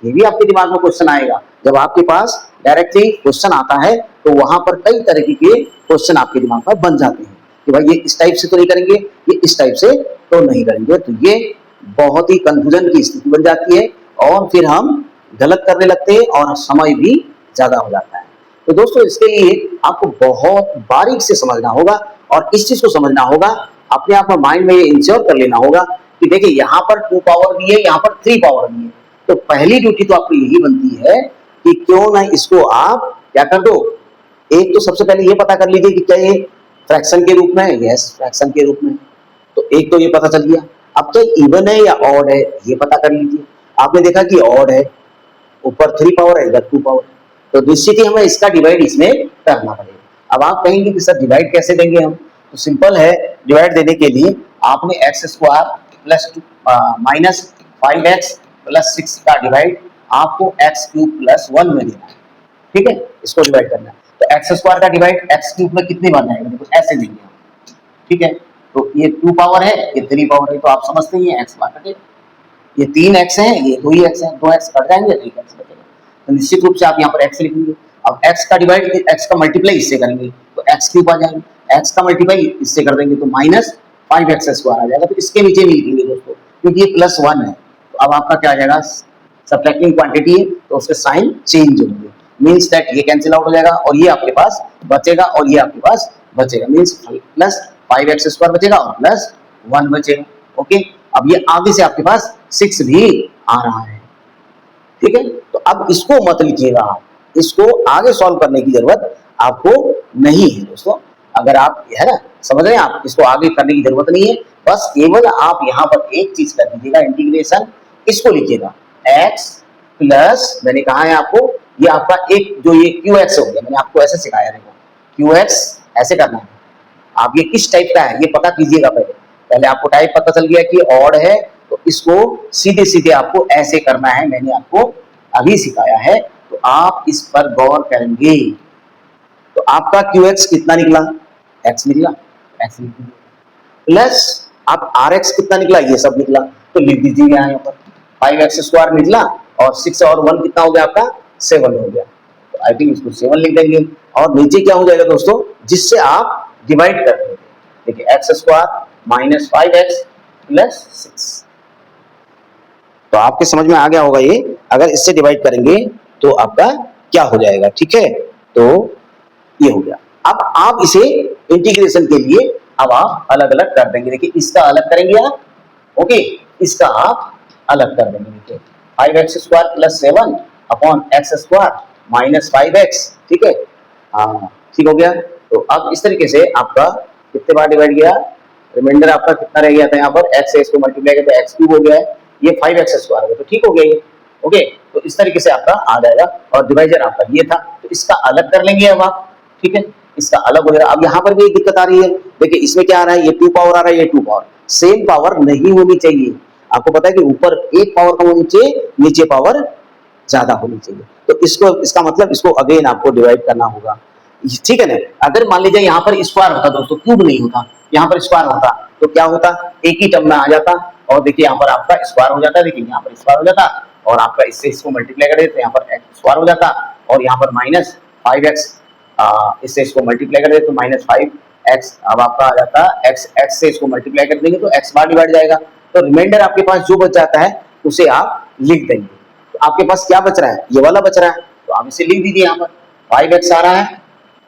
ये भी आपके दिमाग में क्वेश्चन आएगा। जब आपके पास डायरेक्टली क्वेश्चन आता है तो वहां पर कई तरीके के क्वेश्चन आपके दिमाग में बन जाते हैं कि भाई ये इस टाइप से तो नहीं करेंगे, ये इस टाइप से तो नहीं करेंगे, तो ये बहुत ही कंफ्यूजन की स्थिति बन जाती है और फिर हम गलत करने लगते हैं और समय भी ज्यादा हो जाता है। तो दोस्तों इसके लिए आपको बहुत बारीक से समझना होगा और इस चीज को समझना होगा, अपने आप में माइंड में ये इंश्योर कर लेना होगा कि देखिए यहाँ पर 2 पावर भी है, यहाँ पर 3 पावर भी है, तो पहली ड्यूटी तो आपको यही बनती है कि क्यों ना इसको आप क्या कर दो, एक तो सबसे पहले ये पता कर लीजिए कि क्या ये फ्रैक्शन के रूप में है। यस, फ्रैक्शन के रूप में। तो एक तो ये पता चल गया। अब क्या इवन है या ऑड है ये पता कर लीजिए। आपने देखा कि ऑड है, ऊपर 3 पावर है, इधर 2 पावर, तो निश्चित ही हमें इसका डिवाइड इसमें करना पड़ेगा। अब आप कहेंगे कि सर डिवाइड कैसे देंगे हम, तो सिंपल है, डिवाइड देने के लिए आपने x square plus minus 5x plus 6 का डिवाइड आपको एक्स क्यूब प्लस 1 में देना है, ठीक है, इसको डिवाइड करना है। तो एक्स स्क्वायर का डिवाइड एक्स क्यूब में कितनी बार जाएगा, देखो ऐसे देंगे हम, ठीक है, तो ये 2 पावर है, ये 3 पावर है, तो आप समझते ही हैं एक्स बार कटेगा, ये 3x है, ये 2x है, 2x कट जाएंगे, 3x बचेगा, तो निश्चित रूप से आप यहाँ पर x लिखेंगे। अब x का डिवाइड x का मल्टीप्लाई इससे करेंगे तो x क्यूब आ जाएगा, x का मल्टीप्लाई इससे कर देंगे तो माइनस 5x स्क्वायर आ जाएगा। तो इसके नीचे नहीं लिखेंगे दोस्तों, क्योंकि ये प्लस 1 है, तो अब आपका क्या आ जाएगा, सब्ट्रैक्टिंग क्वांटिटी है तो उसके साइन चेंज होंगे, मींस दैट ये कैंसिल आउट हो जाएगा और ये आपके पास बचेगा और ये आपके पास बचेगा, मींस प्लस 5x स्क्वायर बचेगा और प्लस 1 बचेगा। ओके, अब ये आगे से आपके पास 6 भी आ रहा है, ठीक है, तो अब इसको मत लिखिएगा, इसको आगे सॉल्व करने की जरूरत आपको नहीं है दोस्तों। अगर आप है ना समझ रहे हैं, आप इसको आगे करने की जरूरत नहीं है, बस केवल आप यहाँ पर एक चीज कर दीजिएगा, इंटीग्रेशन इसको लिखिएगा x प्लस, मैंने कहा है आपको, ये आपका एक जो ये qx हो गया, मैंने आपको ऐसे सिखाया, देखो qx ऐसे करना है। आप ये किस टाइप का है ये पता कीजिएगा, पहले आपको टाइप पता चल गया कि ऑड है, तो इसको सीधे सीधे आपको ऐसे करना है, मैंने आपको अभी सिखाया है, तो आप इस पर गौर करेंगे। तो आपका QX कितना निकला, x निकला, x निकला, प्लस आप RX कितना निकला, ये सब निकला, तो लिख दीजिए यहाँ पर 5x स्क्वायर निकला और 6 और 1 कितना हो गया आपका, 7 हो गया, तो आई थिंक इसको 7 लिख देंगे और नीचे क्या हो जाएगा दोस्तों, जिससे आप डिवाइड कर देंगे, देखिए x square minus 5x plus 6, तो आपके समझ में आ गया होगा ये, अगर इससे डिवाइड करेंगे तो आपका क्या हो जाएगा, ठीक है, तो ये हो गया। अब आप इसे इंटीग्रेशन के लिए अब आप अलग अलग कर देंगे, देखिए इसका अलग करेंगे आप, ओके, इसका आप अलग कर देंगे, देखिए 5x square plus 7 upon x square minus 5x, ठीक है, हाँ ठीक हो गया। तो अब इस तरीके से आपका कितने बार डिवाइड गया, रिमाइंडर आपका कितना रह गया था यहाँ पर, x से इसको मल्टीप्लाई किया तो एक्स क्यूब हो गया है, ये 5x स्क्वायर हो गया, तो ठीक हो गया ये, ओके, तो इस तरीके से आपका आ जाएगा और डिवाइजर आपका ये था, तो इसका अलग कर लेंगे अब आप, ठीक है, इसका अलग हो जाएगा। अब यहाँ पर भी एक दिक्कत आ रही है, देखिए इसमें क्या आ रहा है, ये 2 पावर आ रहा है, ये 2 पावर, सेम पावर नहीं होनी चाहिए, आपको पता है कि ऊपर एक पावर कम होनी चाहिए, नीचे पावर ज्यादा होनी चाहिए, तो इसको इसका मतलब इसको अगेन आपको डिवाइड करना होगा, ठीक है ना। अगर मान लीजिए यहाँ पर स्क्वायर होता दोस्तों, क्यूब नहीं होता, यहाँ पर स्क्वायर होता तो क्या होता, एक ही टर्म में आ जाता और देखिए यहाँ पर आपका स्क्वायर हो जाता, देखिए यहाँ पर स्क्वायर हो जाता और आपका इससे इसको मल्टीप्लाई कर देते यहाँ पर एक्स स्क्वायर हो जाता और यहाँ पर माइनस 5x, इससे इसको मल्टीप्लाई कर देते तो माइनस 5x, अब आपका आ जाता x, x से इसको मल्टीप्लाई कर देंगे तो x बार डिवाइड जाएगा, तो रिमाइंडर आपके पास जो बच जाता है उसे आप लिख देंगे। तो आपके पास क्या बच रहा है, ये वाला बच रहा है, तो आप इसे लिख दीजिए, यहाँ पर 5x आ रहा है,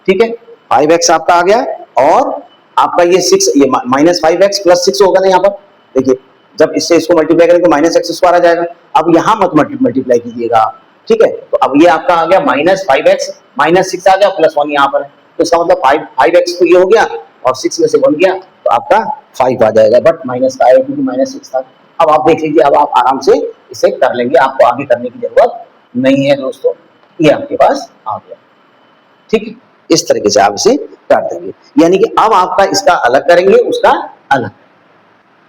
ठीक है, 5x आपका आ गया और आपका ये 6, ये माइनस 5x प्लस 6 होगा ना यहाँ पर, देखिए जब इससे इसको मल्टीप्लाई करेंगे तो माइनस एक्स स्क्वायर आ जाएगा, अब यहाँ मत मल्टीप्लाई कीजिएगा, ठीक है, तो अब ये आपका आ गया माइनस 5x माइनस 6 आ गया प्लस 1 यहाँ पर है, तो इसका मतलब 5x तो ये हो गया और 6 में से 1 गया तो आपका 5 आ जाएगा, बट माइनस का आएगा क्योंकि माइनस 6 था, अब आप देख लीजिए, अब आप आराम से इसे कर लेंगे, आपको आगे करने की जरूरत नहीं है दोस्तों, ये आपके पास आ गया। ठीक है, इस तरीके से आप इसे कर देंगे, यानी कि अब आपका इसका अलग करेंगे, उसका अलग।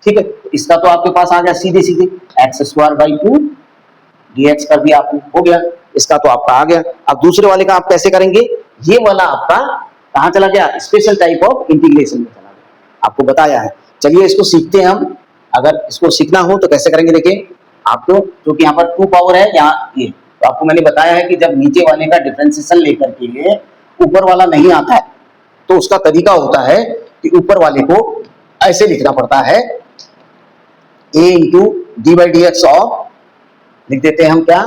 ठीक है, तो इसका तो आपके पास आ गया सीधे सीधे x square by two dx कर दिया आपने, हो गया, इसका तो आपका आ गया। अब दूसरे वाले का आप कैसे करेंगे, ये वाला आपका कहां चला गया, स्पेशल टाइप ऑफ इंटीग्रेशन में चला गया, आपको बताया है। चलिए इसको सीखते हैं हम। अगर इसको सीखना हो तो कैसे करेंगे, देखिए आपको, क्योंकि यहाँ पर टू पावर है यहाँ ये, तो आपको मैंने बताया है कि जब नीचे वाले का डिफरेंशिएशन लेकर के ऊपर वाला नहीं आता है, तो उसका तरीका होता है कि ऊपर वाले को ऐसे लिखना पड़ता है, a into D by D X of, लिख देते हैं हम क्या,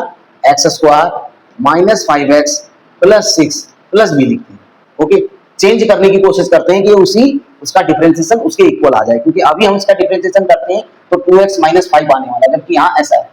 X square minus 5x plus 6 plus B लिखते हैं। ओके, चेंज करने की कोशिश करते हैं कि उसी उसका डिफरेंशिएशन उसके इक्वल आ जाए, क्योंकि अभी हम इसका डिफरेंशिएशन करते हैं तो 2x माइनस 5 आने वाला है, जबकि यहाँ ऐसा है,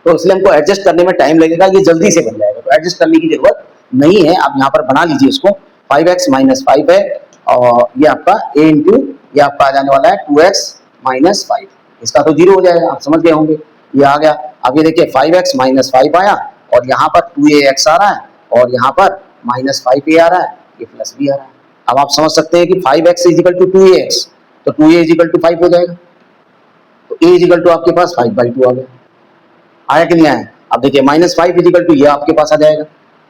तो इसलिए हमको एडजस्ट करने में टाइम लगेगा, ये जल्दी से बन जाएगा, तो एडजस्ट करने की जरूरत नहीं है। आप यहाँ पर बना लीजिए इसको, 5x माइनस 5 है, और ये आपका a इंटू ये आपका आ जाने वाला है 2x माइनस 5, इसका तो जीरो हो जाएगा, आप समझ गए होंगे, ये आ गया। अब ये देखिए 5x माइनस 5 आया, और यहाँ पर 2ax आ रहा है, और यहाँ पर माइनस 5a आ रहा है, ये प्लस b आ रहा है। अब आप समझ सकते हैं कि 5x इजिकल टू 2ax, तो 2a इजिकल टू 5 हो जाएगा, तो a इजिकल टू आपके पास 5/2 आ गया, आया कि नहीं आया। अब देखिए माइनस 5 इजिकल टू ये आपके पास आ जाएगा,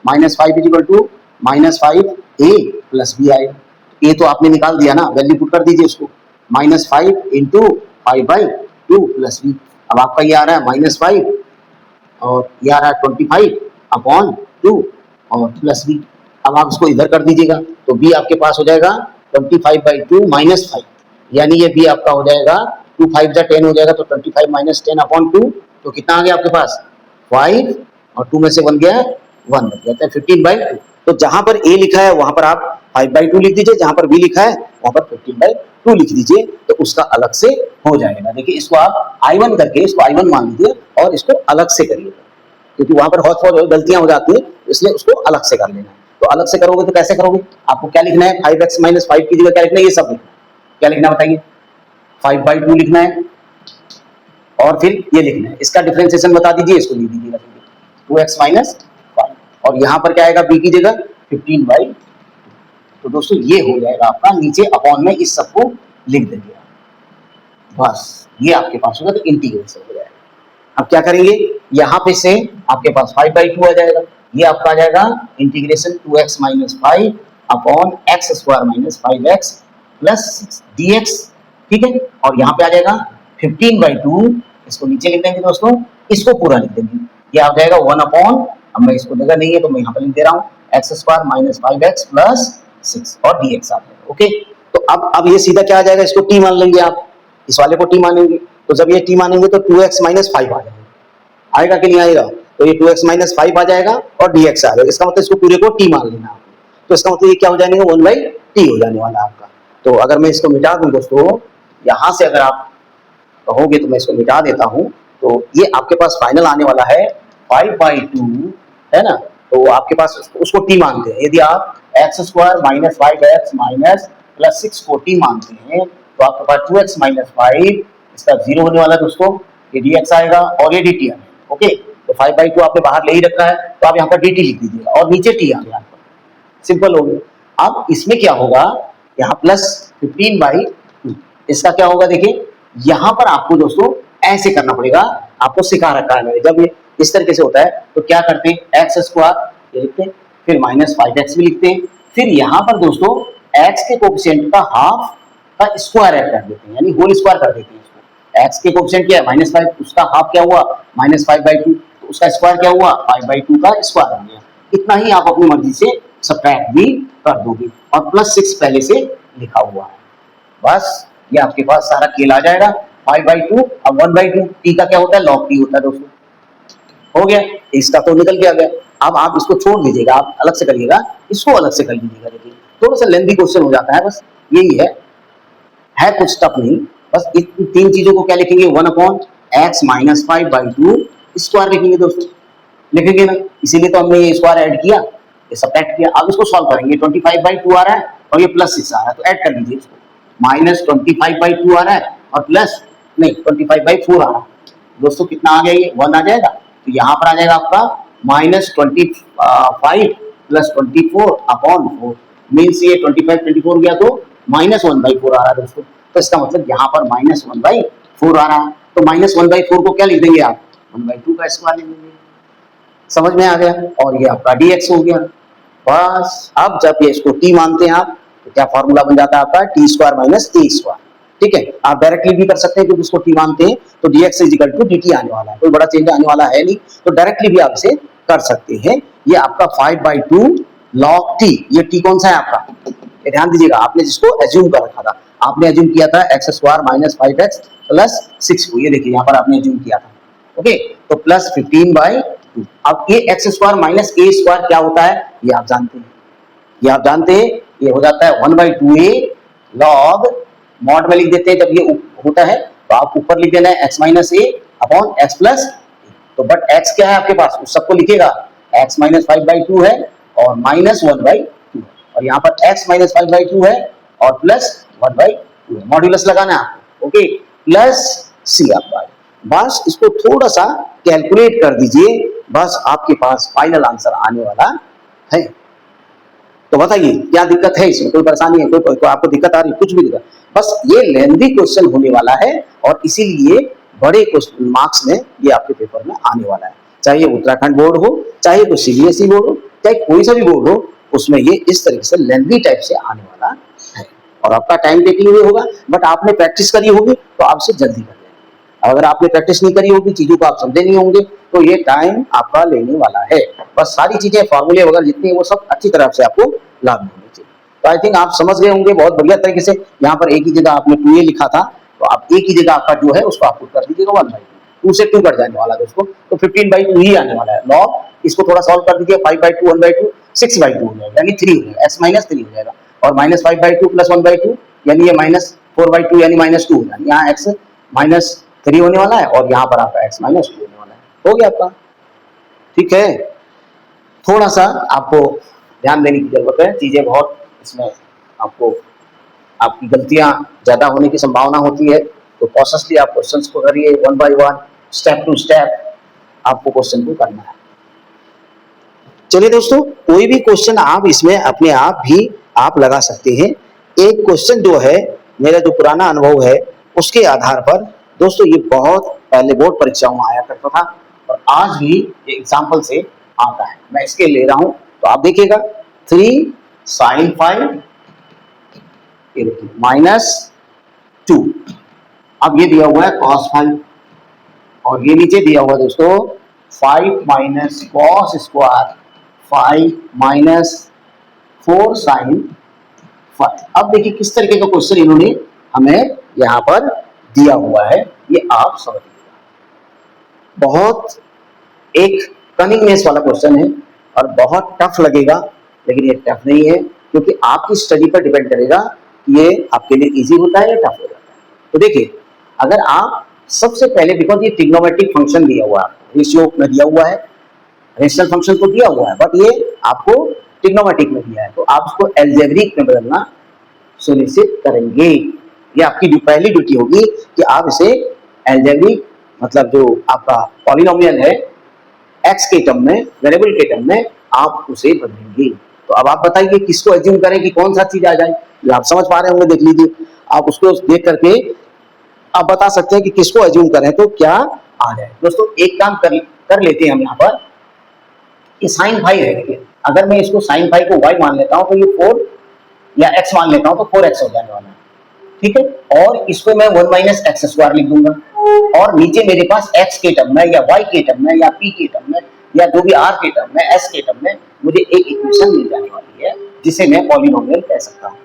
minus 5 equal to minus 5a plus b आएगा, ये तो आपने निकाल दिया ना, वैल्यू पुट कर दीजिए उसको, माइनस 5 इंटू 5/2 प्लस b। अब आपका ये आ रहा है माइनस 5, और ये आ रहा है 25 अपॉन 2 और प्लस b। अब आप इसको इधर कर दीजिएगा, तो b आपके पास हो जाएगा 25/2 माइनस 5, यानी ये b आपका हो जाएगा 2 5 जा 10 हो जाएगा, तो 25 माइनस 10 अपॉन 2, तो कितना आ गया आपके पास 5, और 2 में से 1 गया 1 बन गया, 15/2। तो जहां पर a लिखा है वहां पर आप 5/2 लिख दीजिए, जहां पर b लिखा है वहां पर 15/2 लिख दीजिए, तो उसका अलग से हो जाएगा। देखिए इसको आप I1 करके इसको I1 मान लीजिए, और इसको अलग से करिए, क्योंकि वहां पर बहुत गलतियां हो जाती है, इसलिए उसको अलग से कर लेना है। तो अलग से करोगे तो कैसे करोगे, आपको क्या लिखना है, 5x माइनस 5 की जगह क्या लिखना है, ये सब लिखना है। क्या लिखना बताइए, 5/2 लिखना है, और फिर ये लिखना है, इसका डिफरेंशिएशन बता दीजिए, इसको लिख दीजिएगा 2x माइनस 5, और यहाँ पर क्या आएगा b की जगह 15/2। तो दोस्तों ये हो जाएगा आपका, नीचे अपॉन में इस सबको लिख देंगे, बस ये आपके पास होगा, तो इंटीग्रेशन हो जाएगा। अब क्या करेंगे, यहाँ पे से आपके पास 5/2 आ जाएगा, ये आपका आ जाएगा integration 2x minus 5 upon x square minus 5x plus 6 dx। ठीक है, और यहाँ पे आ जाएगा 15/2, इसको नीचे लिख देंगे दोस्तों, इसको पूरा लिख देंगे, ये आ जाएगा 1 अपॉन, अब मैं इसको जगह नहीं है तो मैं यहाँ पे लिख दे रहा हूँ, x square minus 5x plus 6 और dx आ जाएगा। ओके, तो अब ये सीधा क्या आ जाएगा, इसको t मान लेंगे आप, इस वाले को t मानेंगे, तो जब ये t मानेंगे तो 2x माइनस 5 आ जाएगा, आएगा कि नहीं आएगा, तो ये 2x माइनस 5 आ जाएगा और dx आ जाएगा, इसका मतलब इसको पूरे को t मान लेना आपको, तो इसका मतलब ये क्या हो जाएगा, 1/t हो जाने वाला आपका। तो अगर मैं इसको मिटा दूं दोस्तों, यहाँ से अगर आप कहोगे तो मैं इसको मिटा देता हूँ, तो ये आपके पास फाइनल आने वाला है 5/2, है ना, तो आपके पास उसको t मानते हैं, यदि आप x square minus 5x minus plus 6 को t मानते हैं, तो आपके पास 2x माइनस 5, इसका 0 होने वाला है दोस्तों, ये dx आएगा और ये dt आएगा। ओके, तो 5/2 आपने बाहर ले ही रखा है, तो आप यहाँ पर dt लिख दीजिएगा, और नीचे t आ गया, सिंपल हो गया। अब इसमें क्या होगा, यहाँ प्लस 15/2, इसका क्या होगा, देखिए यहाँ पर आपको दोस्तों ऐसे करना पड़ेगा, आपको सिखा रखा है मैंने, जब ये इस तरीके से होता है तो क्या करते हैं, एक्स स्क्वायर ये लिखते हैं, फिर माइनस 5x भी लिखते हैं, फिर यहाँ पर दोस्तों x के कोफिशिएंट का हाफ का स्क्वायर ऐड कर देते हैं, यानी होल स्क्वायर कर देते हैं इसको। x के कोफिशिएंट क्या है -5, उसका हाफ क्या हुआ -5/2, तो उसका स्क्वायर क्या हुआ 5/2 का स्क्वायर आ गया। इतना ही आप अपनी मर्जी से सब्ट्रैक्ट भी कर दोगे, और प्लस 6 पहले से लिखा हुआ है, बस ये आपके पास सारा खेल आ जाएगा। 5/2 अब 1/2, t का क्या होता है, log t होता है दोस्तों, हो गया, इसका तो निकल के आ गया। अब आप इसको छोड़ दीजिएगा, आप अलग से करिएगा, इसको अलग से कर लीजिएगा, देखिए थोड़ा सा लेंथी क्वेश्चन हो जाता है, बस यही है कुछ टफ नहीं, बस इन तीन चीजों को क्या लिखेंगे, 1/x माइनस 5/2 स्क्वायर लिखेंगे दोस्तों, लिखेंगे ना, इसीलिए तो हमने ये स्क्वायर ऐड किया, ये सब्ट्रैक्ट किया। अब इसको सॉल्व करेंगे, 25/2 आ रहा है और ये प्लस 6 आ रहा है, तो ऐड कर दीजिए इसको, -25/2 आ रहा है और प्लस नहीं 25/4 आ रहा है दोस्तों, कितना आ गया ये 1 आ जाएगा, तो यहाँ पर आ जाएगा आपका -25 प्लस 24 अपॉन 4, मीन्स ये 25/24 गया तो -1/4 आ रहा है दोस्तों। तो इसका मतलब यहाँ पर -1/4 आ रहा है, तो -1/4 को क्या लिख देंगे आप, 1/2 का स्क्वायर लिख देंगे। समझ में आ गया, और ये आपका dx हो गया। बस अब जब ये इसको t मानते हैं आप, तो क्या फॉर्मूला बन जाता है आपका t² - a²। ठीक है, आप डायरेक्टली भी कर सकते हैं क्योंकि इसको t मानते हैं, तो dx = dt आने वाला है, कोई बड़ा चेंज आने वाला है नहीं, तो डायरेक्टली भी आप इसे कर सकते हैं। ये आपका 5/2 log t, ये t कौन सा है आपका, ये ध्यान दीजिएगा, आपने जिसको एज्यूम कर रखा था, आपने एज्यूम किया था x² - 5x + 6 को, ये देखिए यहाँ पर आपने एज्यूम किया था, ओके, तो प्लस 15/2। अब ये x² - a² क्या होता है, ये आप जानते हैं, ये आप जानते हैं, ये हो जाता है 1/2a log, मॉड में लिख देते हैं जब ये होता है, तो आप ऊपर लिख देना है x - a upon x + a। तो बट x क्या है आपके पास, उस सबको लिखेगा, x - 5/2 है और -1/2 है, और यहाँ पर x - 5/2 है और प्लस 1/2 है, मॉड्यूलस लगाना है आपको, ओके, प्लस c आपका। बस इसको थोड़ा सा कैलकुलेट कर दीजिए, बस आपके पास फाइनल आंसर आने वाला है। तो बताइए क्या दिक्कत है इसमें, कोई परेशानी है, कोई आपको दिक्कत आ रही है, कुछ भी दिक्कत, बस ये लेंथी क्वेश्चन होने वाला है, और इसीलिए बड़े क्वेश्चन मार्क्स में ये आपके पेपर में आने वाला है, चाहे उत्तराखंड बोर्ड हो, चाहे कोई सीबीएसई बोर्ड हो, चाहे कोई सा भी बोर्ड हो, उसमें ये इस तरीके से लेंथी टाइप से आने वाला है, और आपका टाइम टेकिंग भी होगा, बट आपने प्रैक्टिस करी होगी तो आपसे जल्दी कर लेंगे। अगर आपने प्रैक्टिस नहीं करी होगी, चीजों को आप समझे नहीं होंगे, तो ये टाइम आपका लेने वाला है। बस सारी चीजें, फॉर्मूले वगैरह जितने, वो सब अच्छी तरह से आपको लागू होनी चाहिए। तो आई थिंक आप समझ गए होंगे बहुत बढ़िया तरीके से। यहाँ पर एक ही जगह आपने 2a लिखा था, तो आप एक ही जगह आपका जो है उसको आप पुट कर दीजिएगा 1/2, 2 से 2 कट जाने वाला है दोस्तों, तो 15/2 ही आने वाला है लॉग। इसको थोड़ा सॉल्व कर दीजिए, 5/2 1/2 6/2 हो जाएगा, यानी 3 हो जाएगा, x - 3 हो जाएगा, और -5/2 + 1/2 यानी ये -4/2 यानी -2 हो जाएगा, यहाँ x -3 होने वाला है, और यहाँ पर आपका x - 2 होने वाला है, हो गया आपका। ठीक है, थोड़ा सा आपको ध्यान देने की जरूरत है, चीजें बहुत इसमें आपको, आपकी गलतियां ज्यादा होने की संभावना होती है, तो कॉन्शियसली आप क्वेश्चंस को करिए, 1 by 1 स्टेप टू स्टेप आपको क्वेश्चन को करना है। चलिए दोस्तों, कोई भी क्वेश्चन आप इसमें अपने आप भी आप लगा सकते हैं। एक क्वेश्चन जो है, मेरा जो पुराना अनुभव है उसके आधार पर दोस्तों, ये बहुत पहले बोर्ड परीक्षाओं में आया करता था, और आज भी एग्जाम्पल से आता है। मैं इसके ले रहा हूं, तो आप देखिएगा 3 sin 5 -2, अब ये दिया हुआ है cos 5, और ये नीचे दिया हुआ है दोस्तों 5 - cos स्क्वायर 5 - 4 sin 5। अब देखिए किस तरीके का क्वेश्चन इन्होंने हमें यहाँ पर दिया हुआ है, ये आप समझिएगा। बहुत एक कनिंगनेस वाला क्वेश्चन है, और बहुत टफ लगेगा, लेकिन ये टफ नहीं है, क्योंकि आपकी स्टडी पर डिपेंड करेगा कि ये आपके लिए इजी होता है या टफ हो जाता है। तो देखिए, अगर आप सबसे पहले, बिकॉज ये ट्रिग्नोमेट्रिक फंक्शन दिया हुआ है, रेशियो में दिया हुआ है, रेशनल फंक्शन तो दिया हुआ है, बट ये आपको ट्रिग्नोमेट्रिक में दिया है, तो आप उसको एल्जेब्रिक में बदलना सुनिश्चित करेंगे। ये आपकी जो पहली ड्यूटी होगी कि आप इसे एल्जेब्रिक, मतलब जो आपका पॉलिनोमियल है, x के टर्म में, वेरिएबल के टर्म में आप उसे बदलेंगे। तो अब आप बताइए किसको एज्यूम करें कि कौन सा चीज आ जाए, जो आप समझ पा रहे होंगे, देख लीजिए, आप उसको देख करके आप बता सकते हैं कि किसको एज्यूम करें तो क्या आ जाए। दोस्तों एक काम कर लेते हैं हम यहाँ पर, कि sin 5 है, देखिए अगर मैं इसको sin 5 को y मान लेता हूँ, तो ये 4 या x मान लेता हूँ, तो 4x हो जाने वाला है, ठीक है, और इसको मैं 1 - x² लिख दूंगा, और नीचे मेरे पास x के टर्म में, या y के टर्म में, या p के टर्म में, या जो भी r के टर्म में, s के टर्म में मुझे एक इक्वेशन मिल जाने वाली है, जिसे मैं पॉलिनोमियल कह सकता हूँ।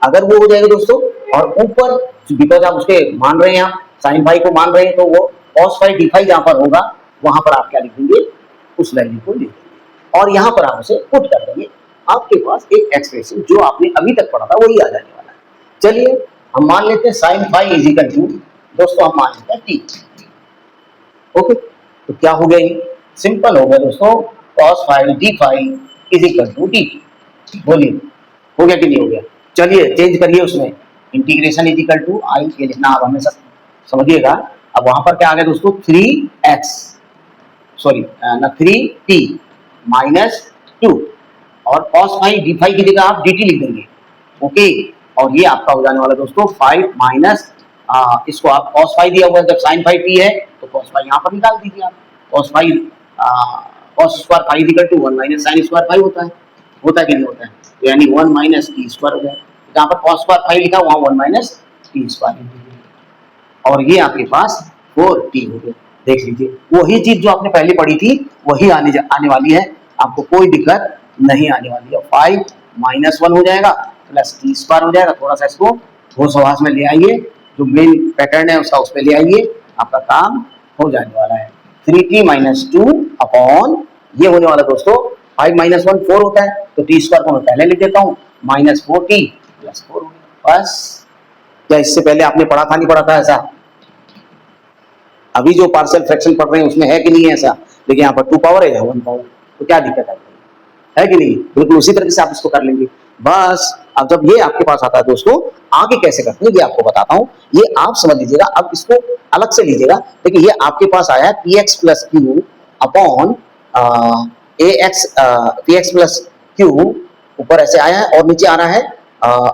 अगर वो हो जाएगा दोस्तों, और ऊपर बिकॉज आप उसके मान रहे हैं, आप sin 5 को मान रहे हैं, तो वो cos 5 d5 जहां पर होगा, वहां पर आप क्या लिख देंगे, उस वैल्यू को लिख देंगे, और यहाँ पर आप उसे पुट कर देंगे, आपके पास एक एक्सप्रेशन जो आपने अभी तक पढ़ा था वही आ जाने वाला है। चलिए हम मान लेते हैं sin 5 = दोस्तों, हम मान लेते हैं t, ओके, तो क्या हो गया, ये सिंपल हो गया दोस्तों, cos 5 d5 = dt। बोलिए हो गया कि नहीं हो गया? चलिए चेंज करिए, उसमें इंटीग्रेशन = i, ये लिखना आप हमेशा समझिएगा। अब वहां पर क्या आ गया दोस्तों, 3x, सॉरी ना 3t माइनस 2, और cos फाइव डी फाइव की जगह आप dt लिख देंगे। ओके, और ये आपका हो जाने वाला दोस्तों 5 माइनस, इसको आप cos फाइव दिया हुआ है, जब sin फाइव t है तो cos फाइव यहाँ पर निकाल दीजिए आप। cos five cos square five equal to 1 minus sin square five होता है कि नहीं होता है, तो यानी 1 माइनस टी स्क्वायर हो गया। जहाँ पर cos स्क्वायर फाइव लिखा वहाँ 1 माइनस टी स्क्वायर, और ये आपके पास 4t हो गया। देख लीजिए, वही चीज जो आपने पहले पढ़ी थी वही आने वाली है, आपको कोई दिक्कत नहीं आने वाली है। 5 माइनस 1 हो जाएगा प्लस टी स्क्वायर हो जाएगा। थोड़ा सा इसको होश हवास में ले आइए, जो मेन पैटर्न है उसका उस पर ले आइए, आपका काम हो जाने वाला है। 3t माइनस 2 अपॉन ये होने वाला दोस्तों 5 माइनस 1 4 होता है, तो टी स्क्वायर को मैं पहले लिख देता हूँ, माइनस 4t प्लस 4 हो गया। बस, क्या इससे पहले आपने पढ़ा था, नहीं पढ़ा था ऐसा? अभी जो पार्शियल फ्रैक्शन पढ़ रहे हैं उसमें है कि नहीं है ऐसा? देखिए यहाँ पर 2 पावर है या 1 पावर, तो क्या दिक्कत है कि नहीं? बिल्कुल उसी तरह से आप इसको कर लेंगे। बस, अब जब ये आपके पास आता है दोस्तों, आगे कैसे करते हैं ये आपको बताता हूँ, ये आप समझ लीजिएगा। अब इसको अलग से लीजिएगा। देखिए ये आपके पास आया है px plus Q upon ax, px plus Q ऊपर ऐसे आया है और नीचे आ रहा है।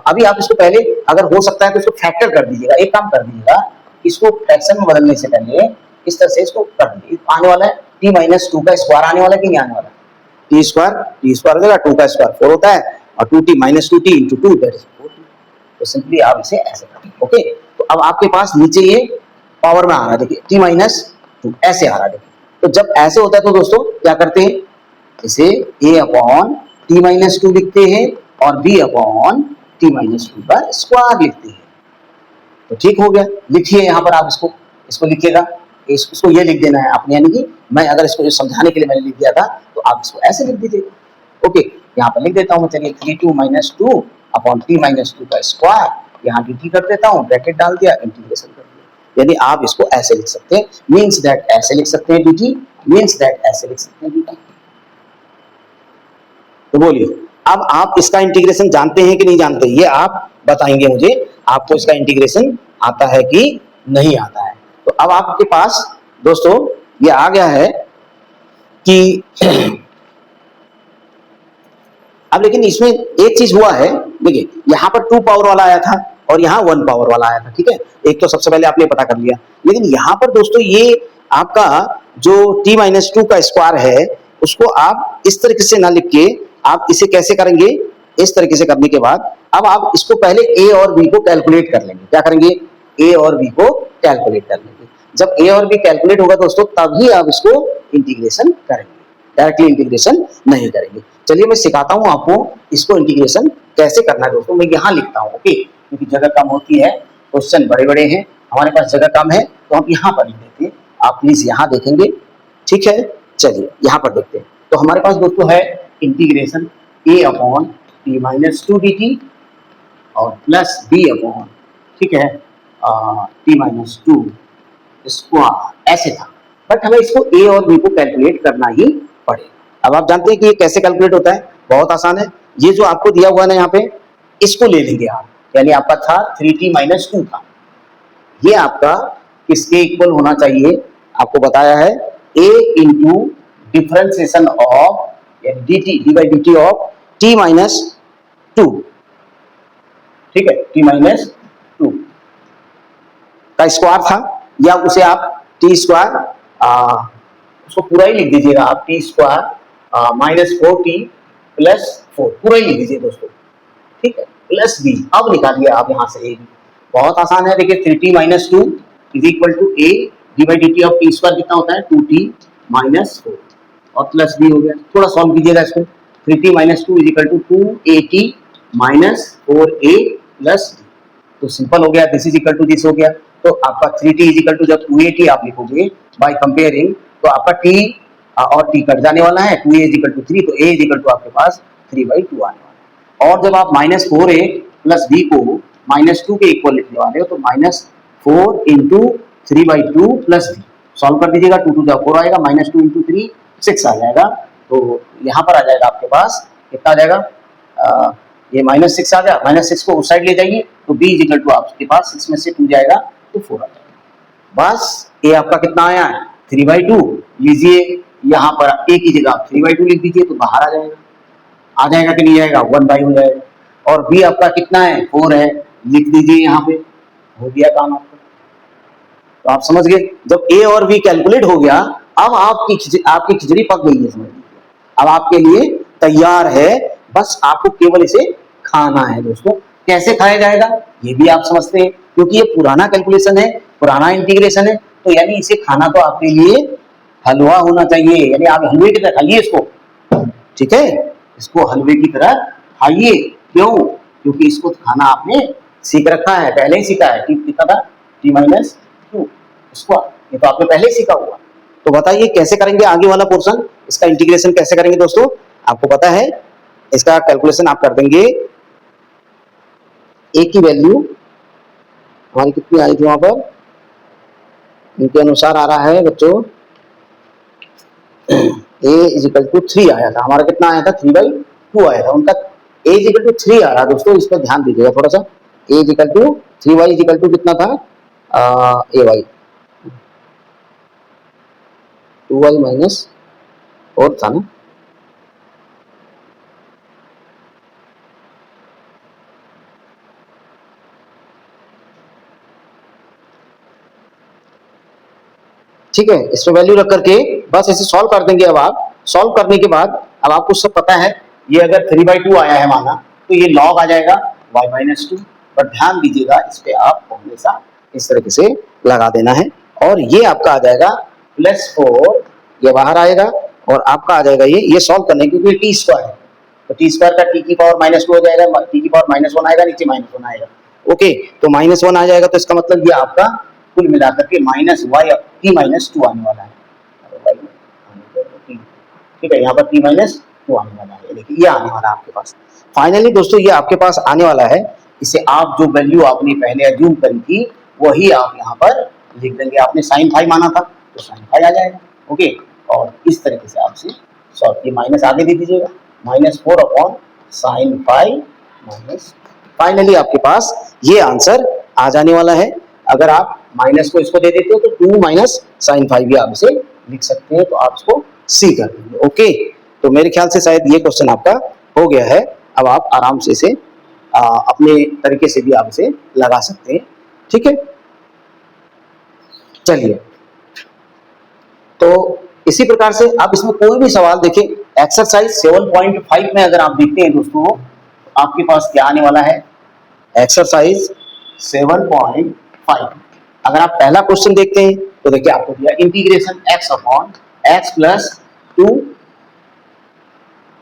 अभी आप इसको पहले अगर हो सकता है तो इसको फैक्टर कर दीजिएगा। एक काम कर दीजिएगा, इसको फ्रैक्शन में बदलने से पहले इस तरह से इसको कर दीजिए। आने वाला है t माइनस 2 का स्क्वायर आने वाला है कि नहीं आने वाला? टी स्क्वायर हो जाएगा, 2 का स्क्वायर 4 होता है, और 2t minus 2t into 2 that is 4t। तो सिंपली आप इसे ऐसे करेंगे। ओके, तो अब आपके पास नीचे ये पावर में आ रहा है, देखिए t माइनस 2 ऐसे आ रहा है। देखिए, तो जब ऐसे होता है तो दोस्तों क्या करते हैं, इसे a अपॉन t माइनस 2 लिखते हैं और b अपॉन t माइनस 2 का स्क्वायर लिखते हैं। तो ठीक हो गया। लिखिए यहाँ पर आप इसको लिखिएगा, इसको ये लिख देना है आपने, यानी कि मैं अगर इसको समझाने के लिए मैंने लिख दिया था तो आप इसको ऐसे लिख दीजिएगा। ओके, यहाँ पर लिख देता हूँ मैं, चलिए 3 माइनस 2 अपॉन t माइनस 2 का स्क्वायर, यहाँ dt कर देता हूँ, ब्रैकेट डाल दिया, इंटीग्रेशन कर दिया। यदि आप इसको ऐसे लिख सकते हैं, मीन्स दैट ऐसे लिख सकते हैं dt, मीन्स दैट ऐसे लिख सकते हैं dt। तो बोलिए, अब आप इसका इंटीग्रेशन जानते हैं कि नहीं जानते, ये आप बताएंगे मुझे, आपको इसका इंटीग्रेशन आता है कि नहीं आता है। तो अब आपके पास दोस्तों ये आ गया है कि अब लेकिन इसमें एक चीज हुआ है, देखिए यहाँ पर 2 पावर वाला आया था और यहाँ 1 पावर वाला आया था, ठीक है, एक तो सबसे पहले आपने पता कर लिया। लेकिन यहाँ पर दोस्तों ये आपका जो t माइनस 2 का स्क्वायर है उसको आप इस तरीके से ना लिख के आप इसे कैसे करेंगे, इस तरीके से करने के बाद अब आप इसको पहले a और b को कैलकुलेट कर लेंगे। क्या करेंगे, a और b को कैलकुलेट कर लेंगे। जब a और b कैलकुलेट होगा दोस्तों तभी आप इसको इंटीग्रेशन करेंगे, डायरेक्टली इंटीग्रेशन नहीं करेंगे। चलिए मैं सिखाता हूं आपको इसको इंटीग्रेशन कैसे करना है दोस्तों। मैं यहाँ लिखता हूँ, ओके, क्योंकि जगह कम होती है, क्वेश्चन बड़े बड़े हैं, हमारे पास जगह कम है, तो हम यहाँ पर लिख देते हैं। आप प्लीज यहाँ देखेंगे, ठीक है। चलिए यहाँ पर देखते हैं। तो हमारे पास दोस्तों है integration a upon t minus 2 dt और प्लस b अपॉन, ठीक है, t माइनस 2 स्क्वायर, ऐसे था। बट हमें इसको a और b को कैलकुलेट करना ही पड़ेगा। अब आप जानते हैं कि ये कैसे कैलकुलेट होता है, बहुत आसान है। ये जो आपको दिया हुआ है ना यहाँ पे, इसको ले लेंगे आप, यानी आपका था 3t माइनस 2 था, ये आपका किसके इक्वल होना चाहिए, आपको बताया है a into differentiation of dt D by dt of t minus 2, ठीक है, t माइनस 2 का स्क्वायर था, या उसे आप t स्क्वायर उसको पूरा ही लिख दीजिएगा आप, t square minus 4t plus 4 पूरा ही लिख दीजिए दोस्तों, ठीक है, प्लस b। अब निकालिए आप यहाँ से a, बहुत आसान है। देखिए 3t minus 2 is equal to a D by dt of t square कितना होता है 2t माइनस 4 और प्लस b हो गया। थोड़ा सॉल्व कीजिएगा इसको, 3t minus 2 is equal to 2at minus 4a plus d, तो सिंपल हो गया, this is equal to this हो गया। तो आपका 3t इज इक्वल टू, जब 2at आप लिखोगे बाय कंपेयरिंग, तो आपका t और t कट जाने वाला है, 2a इज इक्वल टू 3, तो a इज इक्वल टू आपके पास 3/2 आने वाला है। और जब आप माइनस 4a प्लस b को माइनस 2 के इक्वल लिखने वाले हो, तो minus 4 into 3/2 plus b, solve कर दीजिएगा, 2 टू द 4 आएगा, माइनस 2 इंटू 3 6 आ जाएगा। तो यहाँ पर आ जाएगा आपके पास कितना आ जाएगा, ये माइनस 6 आ गया, माइनस 6 को उस साइड ले जाइए, तो b इज इक्वल टू आपके पास 6 में से 2 जाएगा तो 4 आ जाएगा। बस ए आपका कितना आया है 3/2 लीजिए, यहाँ पर ए की जगह 3/2 लिख दीजिए तो बाहर आ जाएगा कि नहीं आएगा 1/, हो जाएगा। और बी आपका कितना है 4 है, लिख दीजिए यहाँ पे, हो गया काम आपका। तो आप समझ गए, जब ए और बी कैलकुलेट हो गया, अब आपकी खिचड़ी पक गई है, समझ लीजिए अब आपके लिए तैयार है, बस आपको केवल इसे खाना है। दोस्तों कैसे खाया जाएगा ये भी आप समझते हैं, क्योंकि ये पुराना कैलकुलेशन है, पुराना इंटीग्रेशन है, तो यानी इसे खाना तो आपके लिए हलवा होना चाहिए, यानी आप हलवे की तरह खाइए इसको, ठीक है, इसको हलवे की तरह खाइए। क्यों? क्योंकि इसको खाना आपने सीख रखा है, पहले ही सीखा है। कितना था t-2, इसको ये तो आपने पहले ही सीखा हुआ। तो बताइए कैसे करेंगे आगे वाला पोर्शन, इसका इंटीग्रेशन कैसे करेंगे दोस्तों, आपको पता है। इसका कैलकुलेशन आप कर देंगे, ए की वैल्यू हमारी कितनी आई थी वहां पर, इनके अनुसार आ रहा है बच्चों, a इजिकल टू 3 आया था हमारा, कितना आया था 3/2 आया था उनका, a इजिकल टू 3 आ रहा है दोस्तों, इस पर ध्यान दीजिएगा थोड़ा सा। a equal to 3y equal to कितना था ay 2y माइनस 4 था ना, ठीक है। इस पर वैल्यू रख करके बस इसे सॉल्व कर देंगे। अब आप सॉल्व करने के बाद अब आपको सब पता है, ये अगर 3/2 आया है माना, तो ये लॉग आ जाएगा y-2, पर ध्यान दीजिएगा इस पे आपको हमेशा इस तरीके से लगा देना है, और ये आपका आ जाएगा +4, ये बाहर आएगा, और आपका आ जाएगा ये सॉल्व करने, क्योंकि टी स्क्वायर है, तो टी स्क्वायर का टी की पावर -2 हो जाएगा, टी की पावर -1 आएगा, नीचे -1 आएगा, ओके, तो -1 आ जाएगा, तो इसका मतलब ये आपका कुल मिलाकर के -t-2 आने वाला है, ठीक है, यहाँ पर t-2 आने वाला है, देखिए ये आने वाला है आपके पास। फाइनली दोस्तों ये आपके पास आने वाला है, इसे आप जो वैल्यू आपने पहले अज्यूम करी थी वही आप यहाँ पर लिख देंगे। आपने sin5 माना था तो sin5 आ जाएगा, ओके, और इस तरीके से आपसे सॉल्व, ये माइनस आगे दे दीजिएगा, -4/sin5 फाइनली आपके पास ये आंसर आ जाने वाला है। अगर आप माइनस को इसको दे देते हो तो 2 - sin5 भी आप इसे लिख सकते हैं, तो आप इसको सी कर देंगे, ओके। तो मेरे ख्याल से शायद ये क्वेश्चन आपका हो गया है, अब आप आराम से इसे अपने तरीके से भी आप इसे लगा सकते हैं, ठीक है। चलिए, तो इसी प्रकार से आप इसमें कोई भी सवाल देखिए, एक्सरसाइज 7.5 में अगर आप देखते हैं दोस्तों, आपके पास क्या आने वाला है, एक्सरसाइज 7.5, अगर आप पहला क्वेश्चन देखते हैं तो देखिए आपको दिया इंटीग्रेशन x/x + 2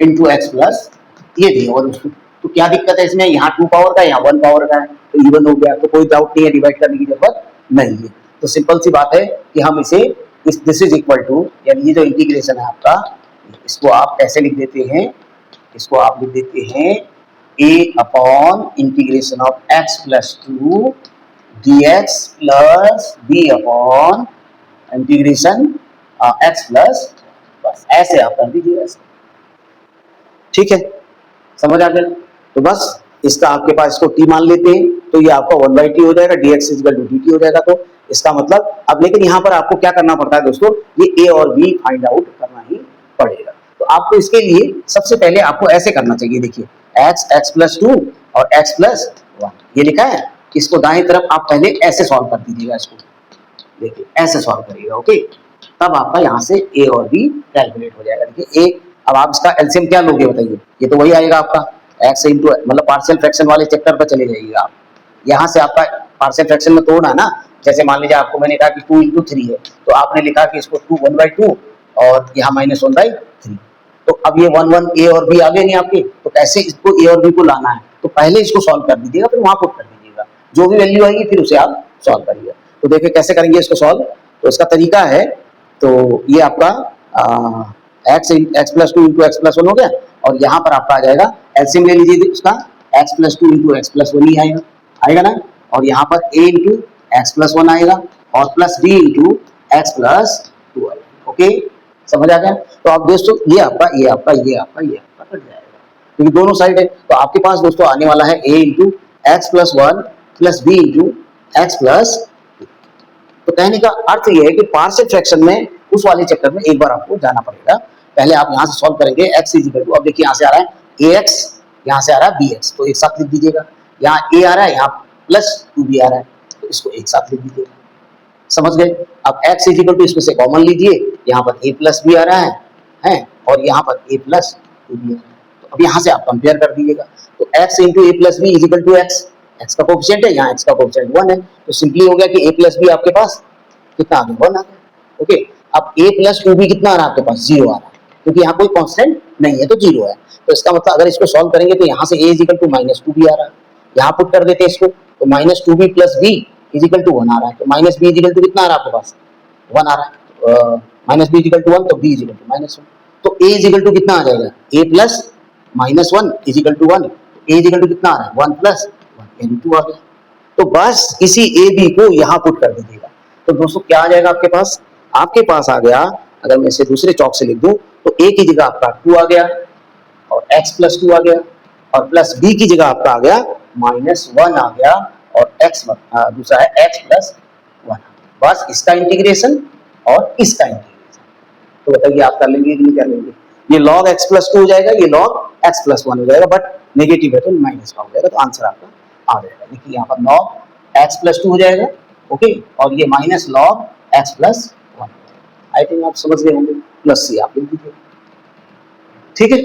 × x+, ये दिया हुआ दोस्तों। तो क्या दिक्कत है इसमें, यहाँ 2 पावर का, यहाँ 1 पावर का है, तो इवन हो गया, तो कोई डाउट नहीं है, डिवाइड करने की जरूरत नहीं है। तो सिंपल सी बात है कि हम इसे दिस इज इक्वल टू, यानी ये जो इंटीग्रेशन है आपका, इसको आप कैसे लिख देते हैं, इसको आप लिख देते हैं a/इंटीग्रेशन ऑफ x + 2 dx + b/इंटीग्रेशन x+, बस ऐसे आप कर दीजिएगा, ठीक है, समझ आ गया। तो बस इसका आपके पास इसको t मान लेते हैं, तो ये आपका 1/t हो जाएगा, dx = dt हो जाएगा। तो इसका मतलब अब, लेकिन यहाँ पर आपको क्या करना पड़ता है दोस्तों, ये a और b फाइंड आउट करना ही पड़ेगा। तो आपको इसके लिए सबसे पहले आपको ऐसे करना चाहिए, देखिए x + 2 और x + 1 ये लिखा है, इसको दाएं तरफ आप पहले ऐसे सॉल्व कर दीजिएगा, इसको देखिए ऐसे सॉल्व करिएगा, ओके, तब आपका यहाँ से a और b कैलकुलेट हो जाएगा। देखिए a, अब आप इसका एलसीएम क्या लोगे बताइए, ये तो वही आएगा आपका x × मतलब पार्शियल फ्रैक्शन वाले चैप्टर पर चले जाइएगा आप, यहाँ से आपका पार्शियल फ्रैक्शन में तोड़ना है ना, जैसे मान लीजिए आपको मैंने कहा कि 2 × 3 है, तो आपने लिखा कि इसको 1/2 और यहाँ -1/3, तो अब ये 1 a और b आ गए नहीं आपके, तो कैसे इसको a और b को लाना है, तो पहले इसको सॉल्व कर दीजिएगा, फिर वहां पुट कर दीजिएगा, जो भी वैल्यू आएगी फिर उसे आप सॉल्व करिएगा। तो देखिए कैसे करेंगे इसको सॉल्व, तो इसका तरीका है, तो ये आपका x + 2 × x + 1 हो गया, और यहाँ पर आपका आ जाएगा, एलसीएम ले लीजिए उसका, x + 2 × x + 1 ही आएगा ना, और यहाँ पर a × x + 1 आएगा, और प्लस b × x + 2 आएगा, ओके, समझ आ गया। तो आप दोस्तों ये आपका कट जाएगा, क्योंकि दोनों साइड है, तो आपके पास दोस्तों आने वाला है a × x + 1 + b × x + 2, तो कहने का अर्थ ये है कि पार्शियल फ्रैक्शन में उस वाले चक्कर में एक बार आपको जाना पड़ेगा। पहले आप यहाँ से सॉल्व करेंगे x इजिकल टू, अब देखिए यहाँ से आ रहा है ax, यहाँ से आ रहा है bx, तो एक साथ लिख दीजिएगा। यहाँ a आ रहा है, यहाँ प्लस 2b आ रहा है, तो इसको एक साथ लिख दीजिएगा। समझ गए? अब x इजिकल टू इसमें से कॉमन लीजिए, यहाँ पर a प्लस b आ रहा है और यहाँ पर a प्लस 2b आ रहा है। तो अब यहाँ से आप कंपेयर कर दीजिएगा। तो x into A plus B equal to X, X का कोफिशिएंट है, यहाँ x का कोफिशिएंट 1 है, तो सिंपली हो गया कि a प्लस बी आपके पास कितना आ गया, 1 आ गया। ओके, अब a प्लस 2b कितना आ रहा है आपके पास, 0 आ रहा है, क्योंकि यहाँ कोई कांस्टेंट नहीं है तो 0 है। तो इसका मतलब अगर इसको सॉल्व करेंगे तो यहाँ से a equal to minus 2b आ रहा है, यहाँ पुट कर देते हैं इसको, तो minus 2b plus b equal to 1 आ रहा है, तो माइनस b इजिकल टू कितना आ रहा है आपके पास, 1 आ रहा है, माइनस b इजिकल टू 1, तो b इजिकल टू माइनस 1, तो a इजिकल टू कितना आ जाएगा, a plus minus 1 equal to 1, a equal to कितना आ रहा है, 1 प्लस 1 यानी 2 आ गया। तो बस इसी ए बी को यहाँ पुट कर दीजिएगा। तो दोस्तों क्या आ जाएगा आपके पास आ गया, अगर मैं इसे दूसरे चौक से लिख दूं तो a की जगह आपका 2 आ गया और x प्लस 2 आ गया, और प्लस b की जगह आपका आ गया माइनस 1 आ गया, और x दूसरा है x प्लस 1। बस इसका इंटीग्रेशन और इसका इंटीग्रेशन, तो बताइए आप कर लेंगे कि नहीं कर लेंगे? ये log x प्लस 2 हो जाएगा, ये log x प्लस 1 हो जाएगा, बट नेगेटिव है तो माइनस का हो जाएगा, तो आंसर आपका आ जाएगा। देखिए यहाँ पर log x प्लस 2 हो जाएगा, ओके, और ये minus log x plus 1। I think आप समझ गए होंगे, प्लस सी आप लिख दीजिए। ठीक है,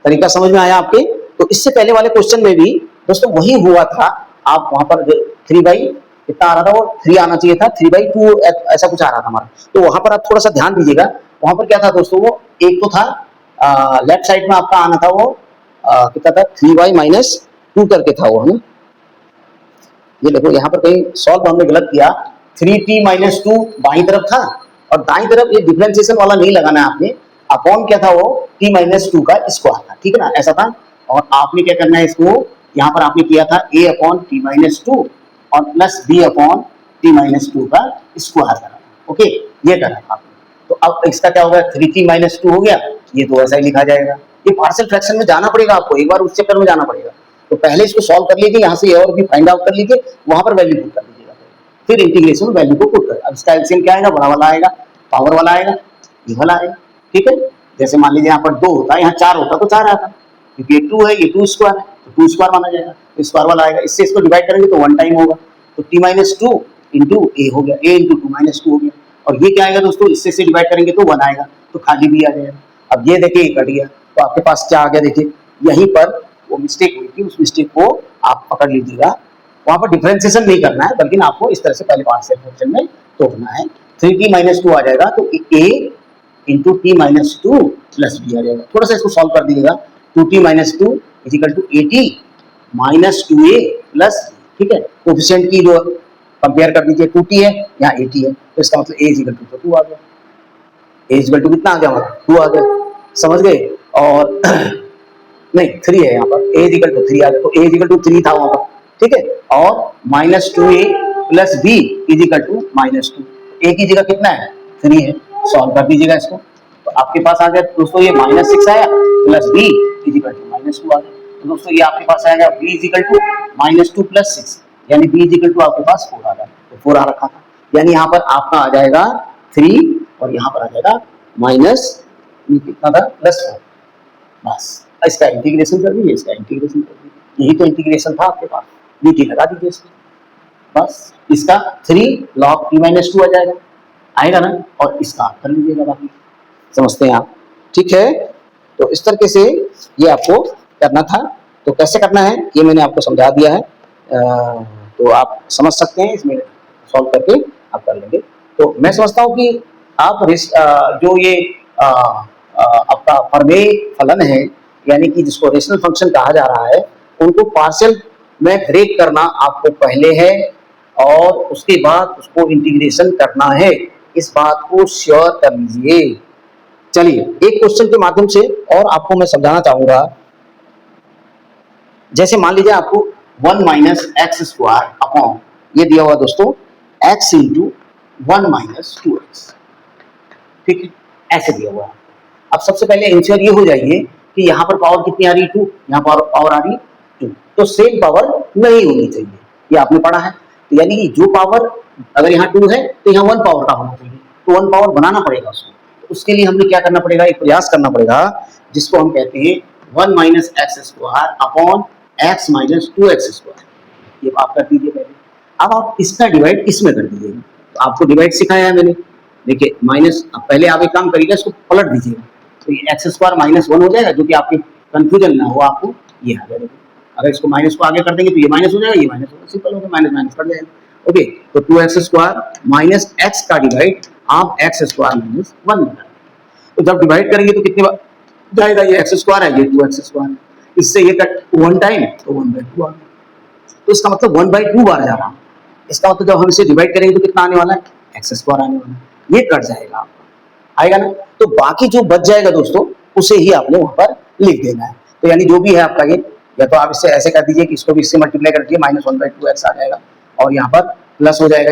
तरीका समझ में आया आपके? तो इससे पहले वाले क्वेश्चन में भी दोस्तों वही हुआ था, आप वहां पर 3 बाई कितना आ रहा था, वो 3 आना चाहिए था, 3/2 ऐसा कुछ आ रहा था हमारा, तो वहां पर आप थोड़ा सा ध्यान दीजिएगा। वहां पर क्या था दोस्तों, वो एक तो था लेफ्ट साइड में आपका आना था वो कितना था, 3y माइनस 2 करके था वो, है ना। ये देखो यहाँ पर कहीं सॉल्व हमने गलत किया, 3t माइनस 2 बाई तरफ था, और दाई तरफ ये डिफरेंशिएशन वाला नहीं लगाना है आपने, अपॉन क्या था वो t माइनस 2 का स्क्वायर था, ठीक है ना, ऐसा था। और आपने क्या करना है, इसको यहाँ पर आपने किया था a अपॉन t माइनस 2 और plus b upon t minus 2 का स्क्वायर करा, ओके, ये करा आपने। तो अब इसका क्या होगा, 3t माइनस 2 हो गया, ये तो ऐसा ही लिखा जाएगा। ये पार्शियल फ्रैक्शन में जाना पड़ेगा आपको, एक बार उस चक्कर में जाना पड़ेगा। तो पहले इसको सॉल्व कर लीजिए, यहाँ से और भी फाइंड आउट कर लीजिए, वहां पर वैल्यू पुट कर दीजिएगा, फिर इंटीग्रेशन में वैल्यू को पुट कर। अब इसका एलसीएम क्या आएगा, बड़ा वाला आएगा, पावर वाला आएगा, ये वाला आएगा, ठीक है। जैसे मान लीजिए यहाँ पर 2 होता है, यहाँ 4 होता तो 4 आता, क्योंकि ये 2 है, ये 2 स्क्वायर है, तो 2 स्क्वायर माना जाएगा, तो स्क्वायर वाला आएगा। इससे इसको डिवाइड करेंगे तो 1 टाइम होगा, तो t माइनस 2 इंटू ए हो गया, a इंटू 2 माइनस 2 हो गया। और ये क्या आएगा दोस्तों, इससे डिवाइड करेंगे तो 1 आएगा, तो खाली भी आ जाएगा। अब ये देखिए कट गया, तो आपके पास क्या आ गया, देखिए यहीं पर वो मिस्टेक हुई थी, उस मिस्टेक को आप पकड़ लीजिएगा। वहां पर डिफरेंशिएशन नहीं करना है, बल्कि आपको इस तरह से पहले पार्शियल फ्रैक्शन में तोड़ना है। 3t माइनस 2 आ जाएगा, तो a into T minus 2 plus b आ जाएगा। थोड़ा सा इसको सॉल्व कर दीजिएगा, 2t minus 2 equal to 80 minus 2a plus, ठीक है, कोफिशिएंट की जो कंपेयर कर दीजिए, 2t है, यहाँ 80 है, तो इसका मतलब a इजिकल टू 2 आ गया, a इजिकल टू कितना आ गया हमारा, 2 आ गया, समझ गए। और नहीं 3 है यहाँ पर, a इजिकल टू 3 आ गया, तो a इजिकल टू 3 था वहां पर, ठीक है, और minus 2a plus b equal to minus 2, a की जगह कितना है, 3 है, सॉल्व कर दीजिएगा इसको, तो आपके पास आ गया दोस्तों ये माइनस 6 आया, plus b equal to minus 2 आ गया। तो दोस्तों ये आपके पास आएगा b equal to minus 2 plus 6, यानी b इजिकल टू आपके पास 4 आ गया, तो 4 आ रखा था, यानी यहाँ पर आपका आ जाएगा 3 और यहाँ पर आ जाएगा माइनस कितना था, प्लस 4। बस इसका इंटीग्रेशन कर दीजिए, इसका इंटीग्रेशन कर दीजिए, यही तो इंटीग्रेशन था आपके पास, dt लगा दीजिए इसको, बस इसका 3 log t माइनस 2 आ जाएगा, आएगा ना, और इसका कर लीजिएगा, बाकी समझते हैं आप, ठीक है। तो इस तरीके से ये आपको करना था, तो कैसे करना है ये मैंने आपको समझा दिया है, तो आप समझ सकते हैं, इसमें सॉल्व करके आप कर लेंगे। तो मैं समझता हूँ कि आप जो ये आपका प्रमेय फलन है, यानी कि जिसको रेशनल फंक्शन कहा जा रहा है, उनको पार्शियल में ब्रेक करना आपको पहले है, और उसके बाद उसको इंटीग्रेशन करना है, इस बात को श्योर कर लीजिए। चलिए एक क्वेश्चन के माध्यम से और आपको मैं समझाना चाहूंगा। जैसे मान लीजिए आपको 1 माइनस एक्स स्क्वायर अपॉन ये दिया हुआ दोस्तों x इंटू 1 माइनस 2x, ठीक है, ऐसे दिया हुआ है। अब सबसे पहले इंश्योर ये हो जाइए कि यहाँ पर पावर कितनी आ रही, 2, यहाँ पर पावर आ रही 2, तो सेम पावर नहीं होनी चाहिए, ये आपने पढ़ा है। तो यानी कि जो पावर अगर यहाँ 2 है तो यहाँ 1 पावर का होना चाहिए, तो 1 पावर बनाना पड़ेगा उसको। तो उसके लिए हमने क्या करना पड़ेगा, एक प्रयास करना पड़ेगा जिसको हम कहते हैं 1 minus x square upon x minus 2x²। ये आप कर दीजिए पहले। अब आप इसका डिवाइड इसमें कर दीजिएगा। तो आपको डिवाइड सिखाया है मैंने, देखिए माइनस, अब पहले आप एक काम करिएगा, इसको पलट दीजिएगा, तो ये x² -1 हो जाएगा, जो कि आपके कंफ्यूजन ना हो आपको, ये आ जाएगा। अगर इसको माइनस को आगे कर देंगे तो ये माइनस हो जाएगा, ये माइनस होगा, सिंपल हो गया, माइनस माइनस कट जाएगा। ओके, तो 2x² माइनस x का डिवाइड आप x² -1 बना, तो जब डिवाइड करेंगे तो कितने बार जाएगा, ये x² है, ये 2x², इससे ये कट 1 टाइम, तो 1/2 आ गया। तो इसका मतलब 1/2 बार जा रहा है। इसका मतलब जब हम इसे डिवाइड करेंगे तो कितना आने वाला है, x² आने वाला है, ये कट जाएगा आपका, आएगा ना। तो बाकी जो बच जाएगा दोस्तों, उसे ही आपने वहां पर लिख देना है। तो यानी जो भी है आपका ये, या तो आप इससे ऐसे कर दीजिए कि इसको भी इससे मल्टीप्लाई कर दीजिए, -1/2x आ जाएगा, और यहाँ पर प्लस हो जाएगा,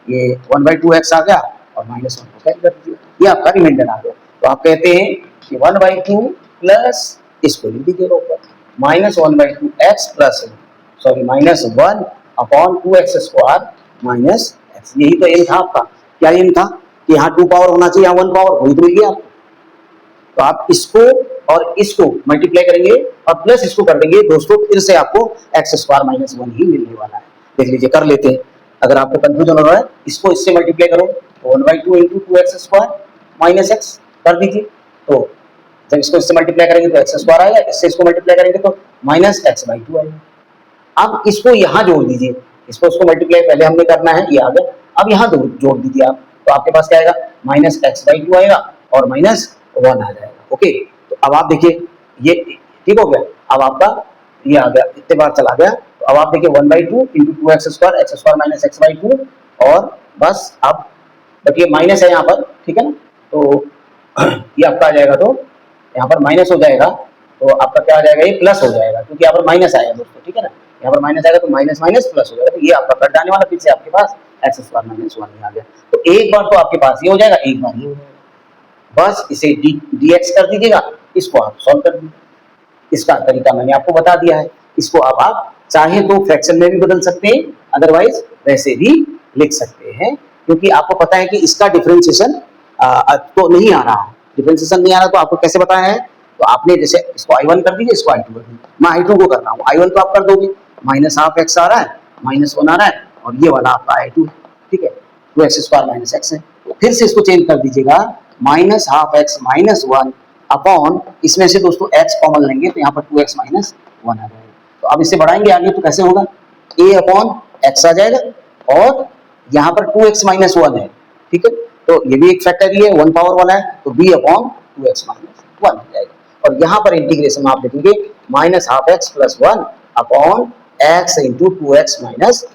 ये 1/2x आ गया, और -1 को कैंसिल कर दीजिए, ये आपका रिमाइंडर आ गया। तो आप कहते हैं कि 1/2 प्लस, इसको लिख दीजिएगा ऊपर, -1/2x plus, sorry -1 upon 2x² minus x। यही तो एम था आपका। क्या एम था कि यहाँ 2 पावर होना चाहिए, यहाँ 1 पावर, वही तो मिल गया आपको। तो आप इसको और इसको मल्टीप्लाई करेंगे और प्लस इसको कर देंगे दोस्तों, फिर से आपको x² -1 ही मिलने वाला है। देख लीजिए, कर लेते हैं। अगर आपको कंफ्यूजन हो रहा है, इसको इससे मल्टीप्लाई करो, तो 1/2 इंटू 2x² माइनस x कर दीजिए। तो जब इसको इससे मल्टीप्लाई करेंगे तो x² आएगा, इससे इसको मल्टीप्लाई करेंगे तो -x/2 आएगा। अब इसको यहाँ जोड़ दीजिए, इसको उसको मल्टीप्लाई पहले हमने करना है, ये आ गया। अब यहाँ जोड़ दीजिए आप, तो आपके पास क्या आएगा, -x/2 आएगा और -1 आ जाएगा। ओके, तो अब आप देखिए, ये ठीक हो गया। अब आपका ये आ गया, इतने बार चला गया। तो अब आप देखिए 1/2 into 2x² x² minus x/2, और बस अब बट ये माइनस है यहाँ पर, ठीक है ना। तो ये आपका आ जाएगा, तो यहाँ पर माइनस हो जाएगा, तो आपका क्या आ जाएगा, ये प्लस हो जाएगा, क्योंकि यहाँ पर माइनस आएगा दोस्तों, ठीक है ना। यहाँ पर माइनस आएगा तो माइनस माइनस प्लस हो जाएगा, तो ये आपका कट जाने वाला, फिर से आपके पास x² -1 आ गया। तो एक बार तो आपके पास ये हो जाएगा, एक बार ये हो जाएगा, बस इसे dx कर दीजिएगा, इसको आप सॉल्व कर दीजिए। इसका तरीका मैंने आपको बता दिया है। इसको अब आप चाहे तो फ्रैक्शन में भी बदल सकते हैं, अदरवाइज वैसे भी लिख सकते हैं, क्योंकि आपको पता है कि इसका डिफरेंशिएशन तो नहीं आ रहा, डिफरेंशिएशन नहीं आ रहा, तो आपको कैसे बताया है, तो आपने जैसे इसको I1 कर दीजिए, इसको I2 कर दीजिए। मैं I2 को कर रहा हूँ, I1 तो आप कर दोगे, -12x आ रहा है, -1 आ रहा है, और ये वाला आपका I2 है, ठीक है, 2x² -x है। तो फिर से इसको चेंज कर दीजिएगा, -12x -1 अपॉन, इसमें से दोस्तों x कॉमन लेंगे तो यहाँ पर 2x -1 आ जाएगा। तो अब इसे बढ़ाएंगे आगे तो कैसे होगा, a अपॉन x आ जाएगा, और यहाँ पर 2x -1 है, ठीक है, तो ये भी एक फैक्टर ही है, 1 पावर वाला है, तो b अपॉन 2x -1 हो जाएगा। और यहाँ पर इंटीग्रेशन में आप देखेंगे -12x + 1 upon x into 2x -1।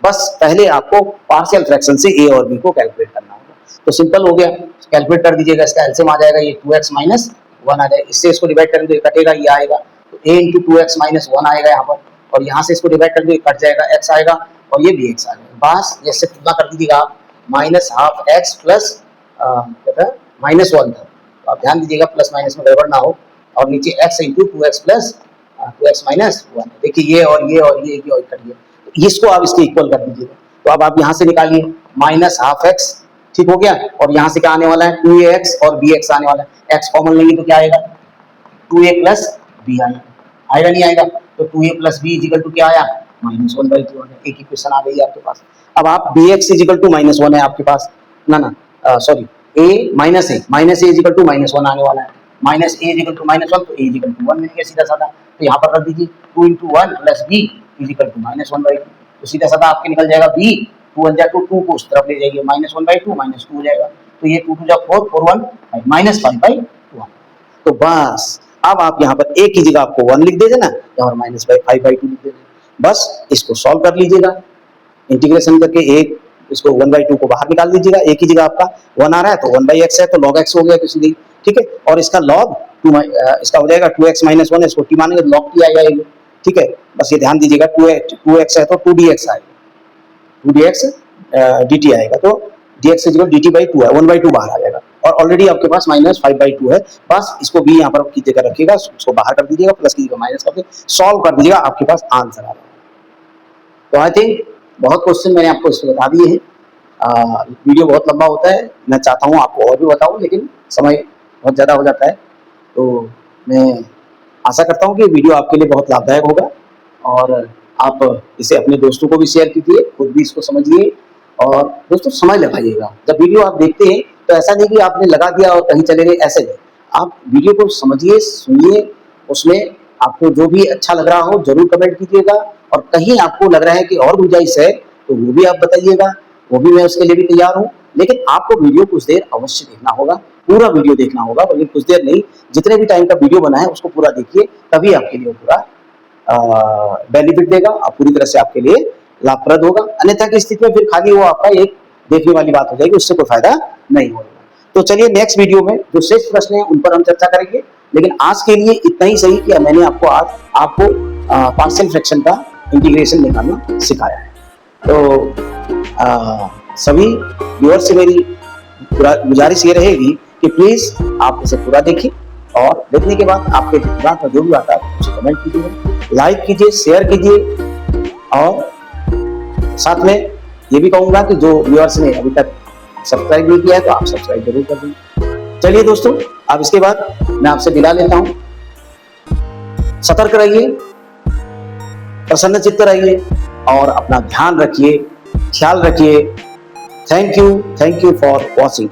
बस पहले आपको पार्शियल फ्रैक्शन से a और b को कैलकुलेट करना होगा। तो सिंपल हो गया, कैलकुलेट कर दीजिएगा, इसका एलसीएम आ जाएगा, ये 2x -1 आ जाएगा, इससे इसको डिवाइड करेंगे तो कटेगा, ये आएगा, तो a इंटू 2x -1 आएगा यहाँ पर, और यहाँ से इसको डिवाइड करेंगे कट जाएगा, x आएगा, और ये भी x आ जाएगा। बस जैसे तुलना कर दीजिएगा आप, -12x प्लस -1 था, तो आप ध्यान दीजिएगा प्लस माइनस में गड़बड़ ना हो, और नीचे x into 2x plus 2x -1, देखिए ये और ये और ये कट गया, तो इसको आप इसके इक्वल कर दीजिएगा। तो अब आप यहाँ से निकालिए -12x, ठीक हो गया, और यहाँ से क्या आने वाला है, 2ax और bx आने वाला है, x कॉमन लेंगे तो क्या आएगा, 2a प्लस b आएगा नहीं आएगा, तो 2a plus b equal to क्या आया, -1/2 आया। एक इक्वेशन आ गई आपके पास। अब आप bx इक्वल टू -1 है आपके पास, ना sorry, a minus a equal to -1 आने वाला है, माइनस a इक्वल टू -1, तो a इक्वल टू 1 मिल गया सीधा साधा। तो यहाँ पर रख दीजिए 2 into 1 plus b equal to -1/2, तो सीधा साधा आपके निकल जाएगा b, 2 1 जा 2, 2 को उस तरफ ले जाइए, -1/2 -2 हो जाएगा, तो ये 2 2 जा 4, 4 1 -5/2। तो बस अब आप यहाँ पर a की जगह आपको 1 लिख दे देना, और -5/2 लिख देना, बस इसको सॉल्व कर लीजिएगा इंटीग्रेशन करके। एक इसको 1/2 को बाहर निकाल दीजिएगा, a की जगह आपका 1 आ रहा है तो 1/x है, तो log x हो गया किसी भी, ठीक है, और इसका log 2 इसका हो जाएगा 2x -1, इसको t मानेंगे तो log t आएगा ये, ठीक है। बस ये ध्यान दीजिएगा, 2x है तो 2dx आएगा, 2dx dt आएगा, तो dx dt/2 है, 1/2 बाहर आ जाएगा, और ऑलरेडी आपके पास -5/2 है। बस इसको भी यहाँ पर की जगह रखिएगा, उसको बाहर कर दीजिएगा, प्लस की जगह माइनस करके सॉल्व कर दीजिएगा, आपके पास आंसर आ जाएगा। तो आई थिंक बहुत क्वेश्चन मैंने आपको इसमें बता दिए हैं। वीडियो बहुत लंबा होता है, मैं चाहता हूँ आपको और भी बताऊँ, लेकिन समय बहुत ज़्यादा हो जाता है। तो मैं आशा करता हूँ कि वीडियो आपके लिए बहुत लाभदायक होगा और आप इसे अपने दोस्तों को भी शेयर कीजिए, खुद भी इसको समझिए और दोस्तों समझ लगाइएगा। जब वीडियो आप देखते हैं तो ऐसा नहीं कि आपने लगा दिया और कहीं चले गए, ऐसे नहीं। आप वीडियो को समझिए, सुनिए, उसमें आपको जो भी अच्छा लग रहा हो जरूर कमेंट कीजिएगा और कहीं आपको लग रहा है कि और गुंजाइश है तो वो भी आप बताइएगा, वो भी मैं उसके लिए भी तैयार हूँ। लेकिन आपको वीडियो कुछ देर अवश्य देखना होगा, पूरा वीडियो देखना होगा, बल्कि कुछ देर नहीं, जितने भी टाइम का वीडियो बना है उसको पूरा देखिए, तभी आपके लिए पूरा बेनिफिट देगा और पूरी तरह से आपके लिए लाभप्रद होगा। अन्यथा की स्थिति में फिर खाली वो आपका एक देखने वाली बात हो जाएगी, उससे कोई फायदा नहीं होगा। तो चलिए नेक्स्ट वीडियो में जो शेष प्रश्न है उन पर हम चर्चा करेंगे, लेकिन आज के लिए इतना ही सही कि मैंने आपको पार्शियल फ्रैक्शन का इंटीग्रेशन निकालना सिखाया है। तो सभी व्यूअर्स से मेरी गुजारिश ये रहेगी कि प्लीज आप इसे पूरा देखिए और देखने के बाद आपके दिमाग में जो भी आता है उसे कमेंट कीजिए, लाइक कीजिए, शेयर कीजिए और साथ में ये भी कहूंगा कि जो व्यूअर्स ने अभी तक सब्सक्राइब नहीं किया है तो आप सब्सक्राइब जरूर कर दीजिए। चलिए दोस्तों, अब इसके बाद मैं आपसे विदा लेता हूं। सतर्क रहिए, प्रसन्न चित्त रहिए और अपना ध्यान रखिए, ख्याल रखिए। Thank you for watching.